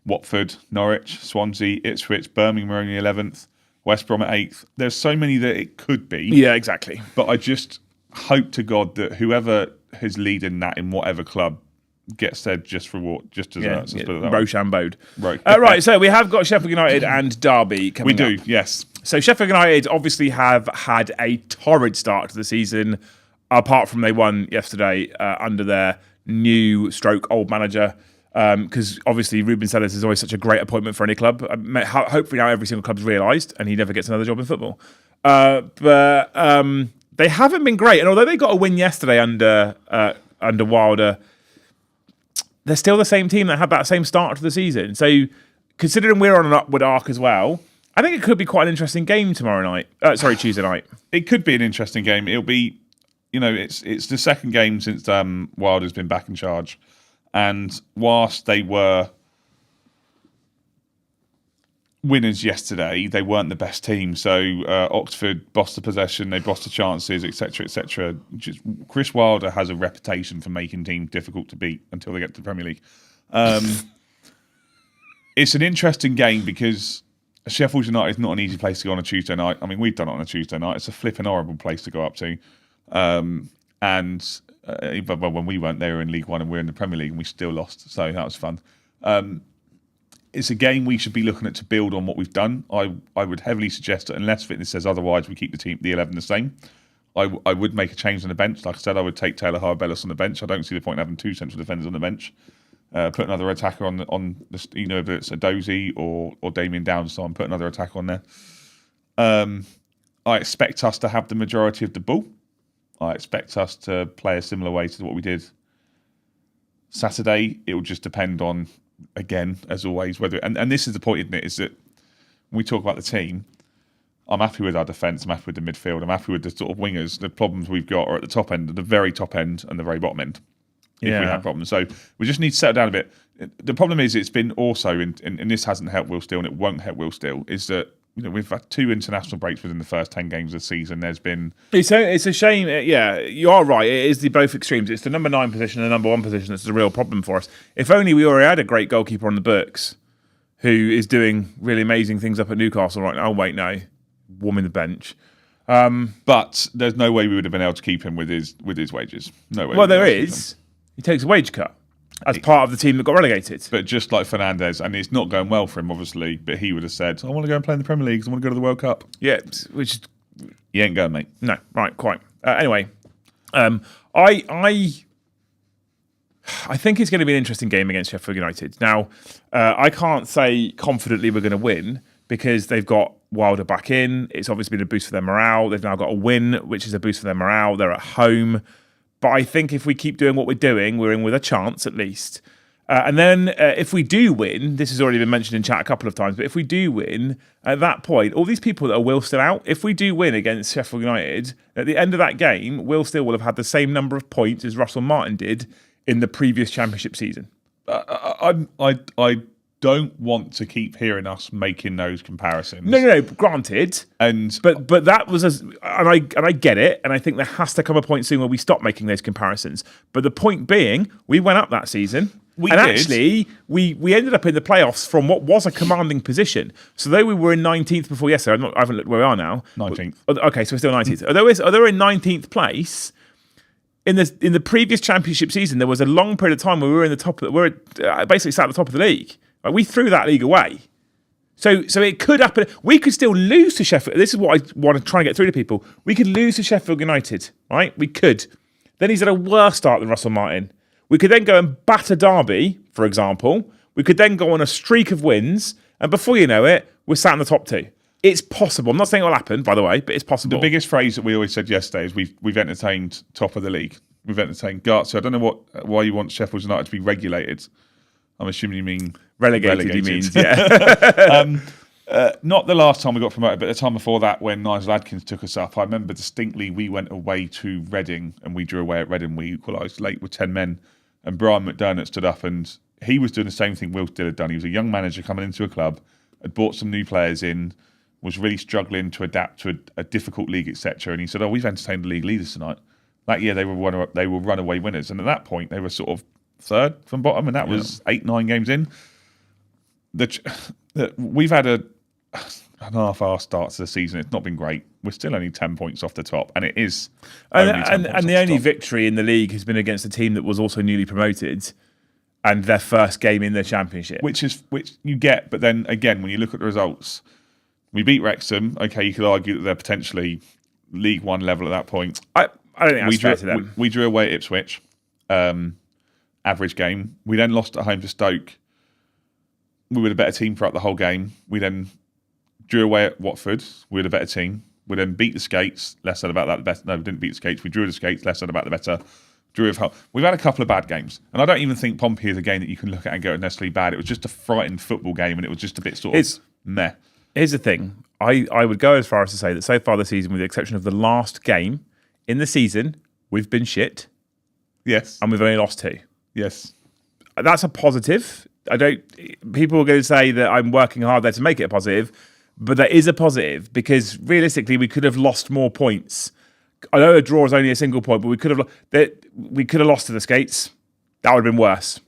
Watford, Norwich, Swansea, Ipswich, Birmingham are only 11th. West Brom at 8th. There's so many that it could be. Yeah, exactly. But I just hope to God that whoever is leading that in whatever club gets there just deserves. Rochambeau'd. Right, so we have got Sheffield United and Derby coming up. We do, yes. So Sheffield United obviously have had a torrid start to the season, apart from they won yesterday under their new old manager. Because obviously Ruben Sellers is always such a great appointment for any club. Hopefully now every single club's realised and he never gets another job in football. But they haven't been great. And although they got a win yesterday under Wilder, they're still the same team that had that same start to the season. So considering we're on an upward arc as well, I think it could be quite an interesting game Tuesday night. It could be an interesting game. It'll be, it's the second game since Wilder's been back in charge. And whilst they were winners yesterday, they weren't the best team. So Oxford bossed the possession, they bossed the chances, etc., etc. Chris Wilder has a reputation for making teams difficult to beat until they get to the Premier League. It's an interesting game because Sheffield United is not an easy place to go on a Tuesday night. I mean, we've done it on a Tuesday night. It's a flipping horrible place to go up to. When we weren't there in League One and we're in the Premier League and we still lost. So that was fun. It's a game we should be looking at to build on what we've done. I would heavily suggest that unless fitness says otherwise, we keep the 11 the same. I would make a change on the bench. Like I said, I would take Taylor Harabellis on the bench. I don't see the point in having two central defenders on the bench. Put another attacker on the if it's a Dozy or Damien Downs, so I'm putting another attacker on there. I expect us to have the majority of the ball. I expect us to play a similar way to what we did Saturday. It will just depend on, again, as always, whether and this is the point, isn't it? Is that when we talk about the team, I'm happy with our defence, I'm happy with the midfield, I'm happy with the sort of wingers. The problems we've got are at the top end, the very top end, and the very bottom end. If we have problems, so we just need to settle down a bit. The problem is, it's been also, and this hasn't helped Will Steele, and it won't help Will Steele, is that we've had 2 international breaks within the first 10 games of the season. There's been... It's a shame. Yeah, you are right. It is the both extremes. It's the number 9 position and the number 1 position that's the real problem for us. If only we already had a great goalkeeper on the books who is doing really amazing things up at Newcastle right now. Oh, wait, no. Warming the bench. But there's no way we would have been able to keep him with his wages. No way. Well, there is. He takes a wage cut as part of the team that got relegated. But just like Fernandes, and it's not going well for him, obviously, but he would have said, I want to go and play in the Premier League, I want to go to the World Cup. Yeah, which... You ain't going, mate. No, right, quite. Anyway, I think it's going to be an interesting game against Sheffield United. Now, I can't say confidently we're going to win because they've got Wilder back in. It's obviously been a boost for their morale. They've now got a win, which is a boost for their morale. They're at home. But I think if we keep doing what we're doing, we're in with a chance at least. And then if we do win, this has already been mentioned in chat a couple of times, but if we do win, at that point, all these people that are Will still out, if we do win against Sheffield United, at the end of that game, Will still will have had the same number of points as Russell Martin did in the previous Championship season. I don't want to keep hearing us making those comparisons. No. Granted, but that was and I get it, and I think there has to come a point soon where we stop making those comparisons. But the point being, we went up that season. Actually, we ended up in the playoffs from what was a commanding position. So though we were in 19th before yesterday, I haven't looked where we are now. 19th. Okay, so we're still 19th. Although we're in 19th place, in the previous Championship season, there was a long period of time where we were in the top. Basically sat at the top of the league. Like, we threw that league away. So it could happen. We could still lose to Sheffield. This is what I want to try and get through to people. We could lose to Sheffield United, right? We could. Then he's had a worse start than Russell Martin. We could then go and batter Derby, for example. We could then go on a streak of wins, and before you know it, we're sat in the top 2. It's possible. I'm not saying it will happen, by the way, but it's possible. The biggest phrase that we always said yesterday is we've entertained top of the league. We've entertained Gartsy. I don't know why you want Sheffield United to be regulated. I'm assuming you mean relegated. He means, yeah. Not the last time we got promoted, but the time before that, when Nigel Adkins took us up, I remember distinctly we went away to Reading and we drew away at Reading. We equalised late with 10 men, and Brian McDermott stood up and he was doing the same thing Will Still had done. He was a young manager coming into a club, had brought some new players in, was really struggling to adapt to a difficult league, etc. And he said, we've entertained the league leaders tonight. That year they were runaway winners, and at that point they were sort of third from bottom, and that was 8-9 games in. We've had an half-hour start to the season. It's not been great. We're still only 10 points off the top, and it is. And the only victory in the league has been against a team that was also newly promoted, and their first game in the Championship, which you get. But then again, when you look at the results, we beat Wrexham. Okay, you could argue that they're potentially League One level at that point. I don't think that's fair to them. We drew away at Ipswich. Average game. We then lost at home to Stoke. We were the better team throughout the whole game. We then drew away at Watford. We were the better team. We then beat the Skates. Less said about that. The better. No, we didn't beat the Skates. We drew the Skates. Less said about the better. Drew with Hull. We've had a couple of bad games, and I don't even think Pompey is a game that you can look at and go necessarily bad. It was just a frightened football game, and it was just a bit sort of meh. Here's the thing. I would go as far as to say that so far this season, with the exception of the last game in the season, we've been shit. Yes, and we've only lost 2. Yes, that's a positive. People are going to say that I'm working hard there to make it a positive, but there is a positive because realistically we could have lost more points. I know a draw is only a single point, but we could have lost to the Skates. That would have been worse.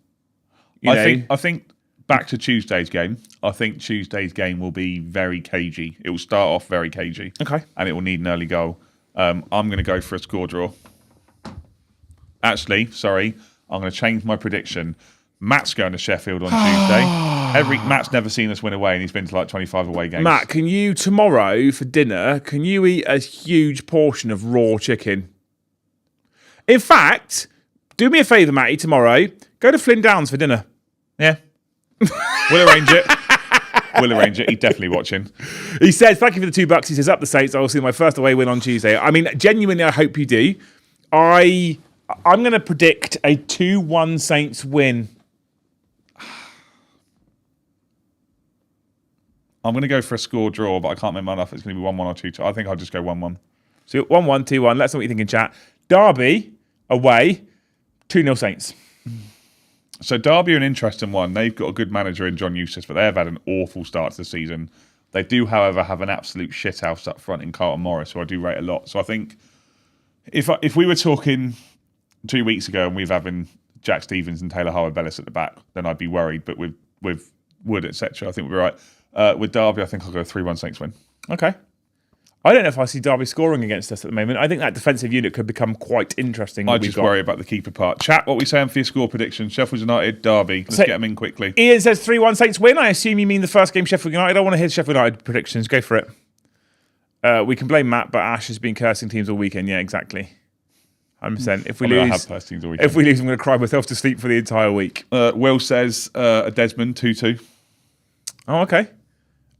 I think back to Tuesday's game. I think Tuesday's game will be very cagey. It will start off very cagey. Okay, and it will need an early goal. I'm going to go for a score draw. Actually, sorry, I'm going to change my prediction. Matt's going to Sheffield on Tuesday. Matt's never seen us win away, and he's been to like 25 away games. Matt, can you tomorrow for dinner, can you eat a huge portion of raw chicken? In fact, do me a favour, Matty, tomorrow. Go to Flynn Downs for dinner. Yeah. We'll arrange it. We'll arrange it. He's definitely watching. He says, thank you for the $2. He says, up the Saints. I will see my first away win on Tuesday. I mean, genuinely, I hope you do. I'm going to predict a 2-1 Saints win. I'm going to go for a score draw, but I can't make mine up. It's going to be 1-1 or 2-2. I think I'll just go 1-1. So 1-1, 2-1. Let's know what you think in chat. Derby, away, 2-0 Saints. So Derby are an interesting one. They've got a good manager in John Eustace, but they have had an awful start to the season. They do, however, have an absolute shithouse up front in Carlton Morris, who I do rate a lot. So I think if we were talking 2 weeks ago and we've having Jack Stevens and Taylor Howard-Bellis at the back, then I'd be worried. But with Wood, etc., I think we'll be right. With Derby, I think I'll go 3-1 Saints win. Okay. I don't know if I see Derby scoring against us at the moment. I think that defensive unit could become quite interesting. I just worry about the keeper part. Chat, what are we saying for your score prediction? Sheffield United, Derby. Let's get them in quickly. Ian says 3-1 Saints win. I assume you mean the first game Sheffield United. I want to hear Sheffield United predictions. Go for it. We can blame Matt, but Ash has been cursing teams all weekend. Yeah, exactly. 100%. If we lose, I'm going to cry myself to sleep for the entire week. Will says a Desmond 2-2. Oh, okay.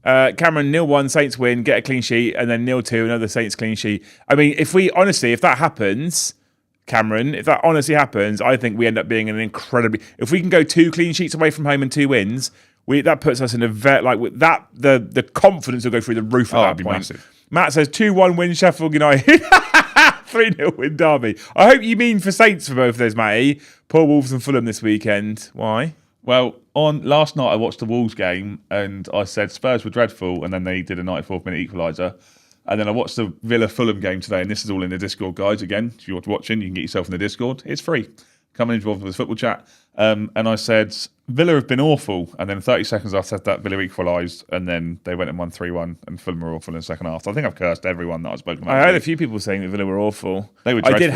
Cameron, 0-1, Saints win, get a clean sheet, and then 0-2, another Saints clean sheet. I mean, if that happens, Cameron, if that honestly happens, I think we end up being an incredibly... If we can go 2 clean sheets away from home and 2 wins, that puts us in a the confidence will go through the roof at that point. Massive. Matt says 2-1 win Sheffield United. 3-0 win Derby. I hope you mean for Saints for both of those, Matty. Poor Wolves and Fulham this weekend. Why? Well, on last night I watched the Wolves game and I said Spurs were dreadful, and then they did a 94th minute equaliser. And then I watched the Villa-Fulham game today, and this is all in the Discord, guys. Again, if you're watching, you can get yourself in the Discord. It's free. Come and involved with the football chat. And I said, Villa have been awful. And then 30 seconds I said that, Villa equalised. And then they went and won 3-1. And Fulham were awful in the second half. So I think I've cursed everyone that I've spoken about. I heard a few people saying that Villa were awful. They were I dreadful.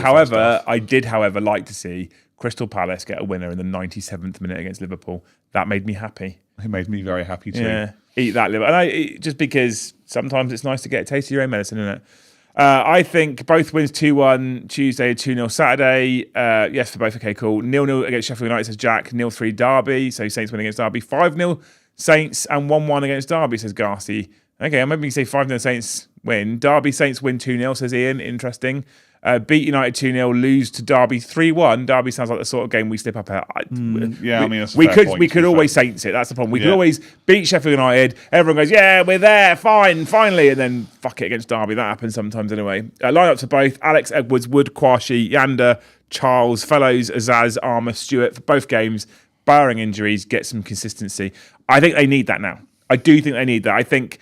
did, however, like to see Crystal Palace get a winner in the 97th minute against Liverpool. That made me happy. It made me very happy too. Yeah, eat that Liverpool. And just because sometimes it's nice to get a taste of your own medicine, isn't it? I think both wins 2-1 Tuesday, 2-0 Saturday. Yes, for both. Okay, cool. 0-0 against Sheffield United, says Jack. 0-3 Derby. So Saints win against Derby. 5-0 Saints and 1-1 against Derby, says Garci. Okay, I'm hoping you say 5-0 Saints win. Derby Saints win 2-0, says Ian. Interesting. Beat United 2-0, lose to Derby 3-1. Derby sounds like the sort of game we slip up at. That's a we fair could point, we could always Saints it. That's the problem. We could always beat Sheffield United. Everyone goes, yeah, we're there, fine, finally, and then fuck it against Derby. That happens sometimes anyway. Lineups for both: Alex, Edwards, Wood, Kwashi, Yander, Charles, Fellows, Azaz, Armour, Stewart for both games. Barring injuries, get some consistency. I think they need that now. I do think they need that. I think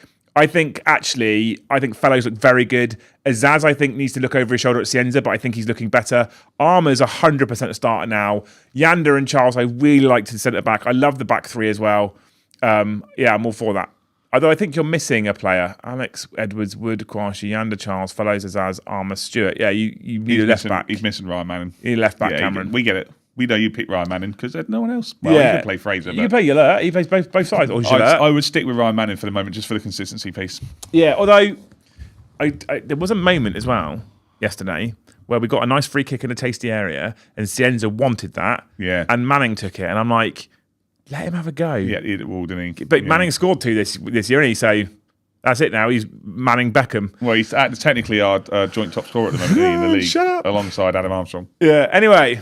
Fellows look very good. Azaz, I think, needs to look over his shoulder at Cienza, but I think he's looking better. Armour's 100% a starter now. Yander and Charles, I really like to centre back. I love the back three as well. I'm all for that. Although I think you're missing a player. Alex, Edwards, Wood, Kwashi, Yander, Charles, Fellows, Azaz, Armour, Stewart. Yeah, you need a left back. He's missing Ryan Manning. You need a left back, Cameron. We get it. We know you picked Ryan Manning because there's no one else. Well, you could play Fraser. You can play Gillett. He plays both sides. Or I would stick with Ryan Manning for the moment, just for the consistency piece. Yeah, although there was a moment as well yesterday where we got a nice free kick in a tasty area, and Cienza wanted that. Yeah. And Manning took it, and I'm like, let him have a go. Yeah, he did it all, didn't he? But Manning scored 2 this year, and he so that's it now. He's Manning Beckham. Well, he's technically our joint top scorer at the moment in the league, Shut up. alongside Adam Armstrong. Yeah. Anyway.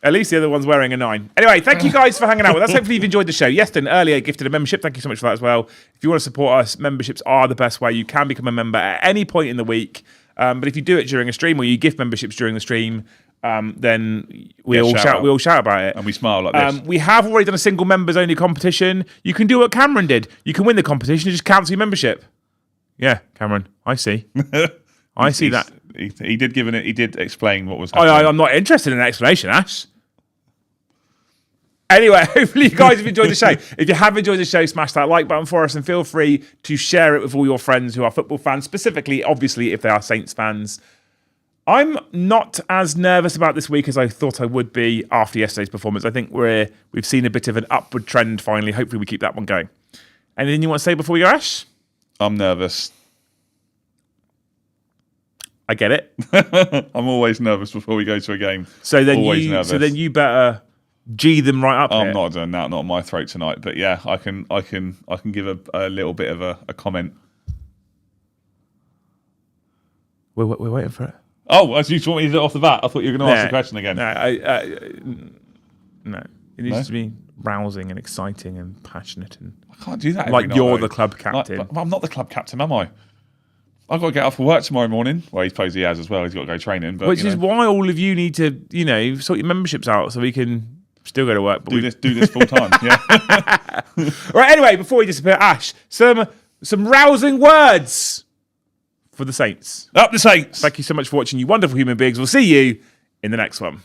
At least the other one's wearing a 9. Anyway, thank you guys for hanging out with us. Hopefully you've enjoyed the show. Yeston earlier gifted a membership. Thank you so much for that as well. If you want to support us, memberships are the best way. You can become a member at any point in the week. But if you do it during a stream or you gift memberships during the stream, then we all shout about it. And we smile like this. We have already done a single members only competition. You can do what Cameron did. You can win the competition and just cancel your membership. Yeah, Cameron, I see. I see that. He did give it. He did explain what was happening. I'm not interested in an explanation, Ash. Anyway, hopefully you guys have enjoyed the show. If you have enjoyed the show, smash that like button for us and feel free to share it with all your friends who are football fans, specifically, obviously, if they are Saints fans. I'm not as nervous about this week as I thought I would be after yesterday's performance. I think we've seen a bit of an upward trend finally. Hopefully we keep that one going. Anything you want to say before we go, Ash? I'm nervous. I get it. I'm always nervous before we go to a game. So then nervous. you better G them right up. I'm not doing that, not on my throat tonight. But yeah, I can give a little bit of a comment. We're waiting for it. Oh, as you want me to do it off the bat? I thought you were going to ask the question again. No, it needs to be rousing and exciting and passionate and. I can't do that. Like you're the club captain. I'm not the club captain, am I? I've got to get up for work tomorrow morning. Well, he suppose he has as well. He's got to go training. But, which is why all of you need to, sort your memberships out so we can still go to work. But do this full time. Yeah. Right. Anyway, before we disappear, Ash, some rousing words for the Saints. Up the Saints. Thank you so much for watching, you wonderful human beings. We'll see you in the next one.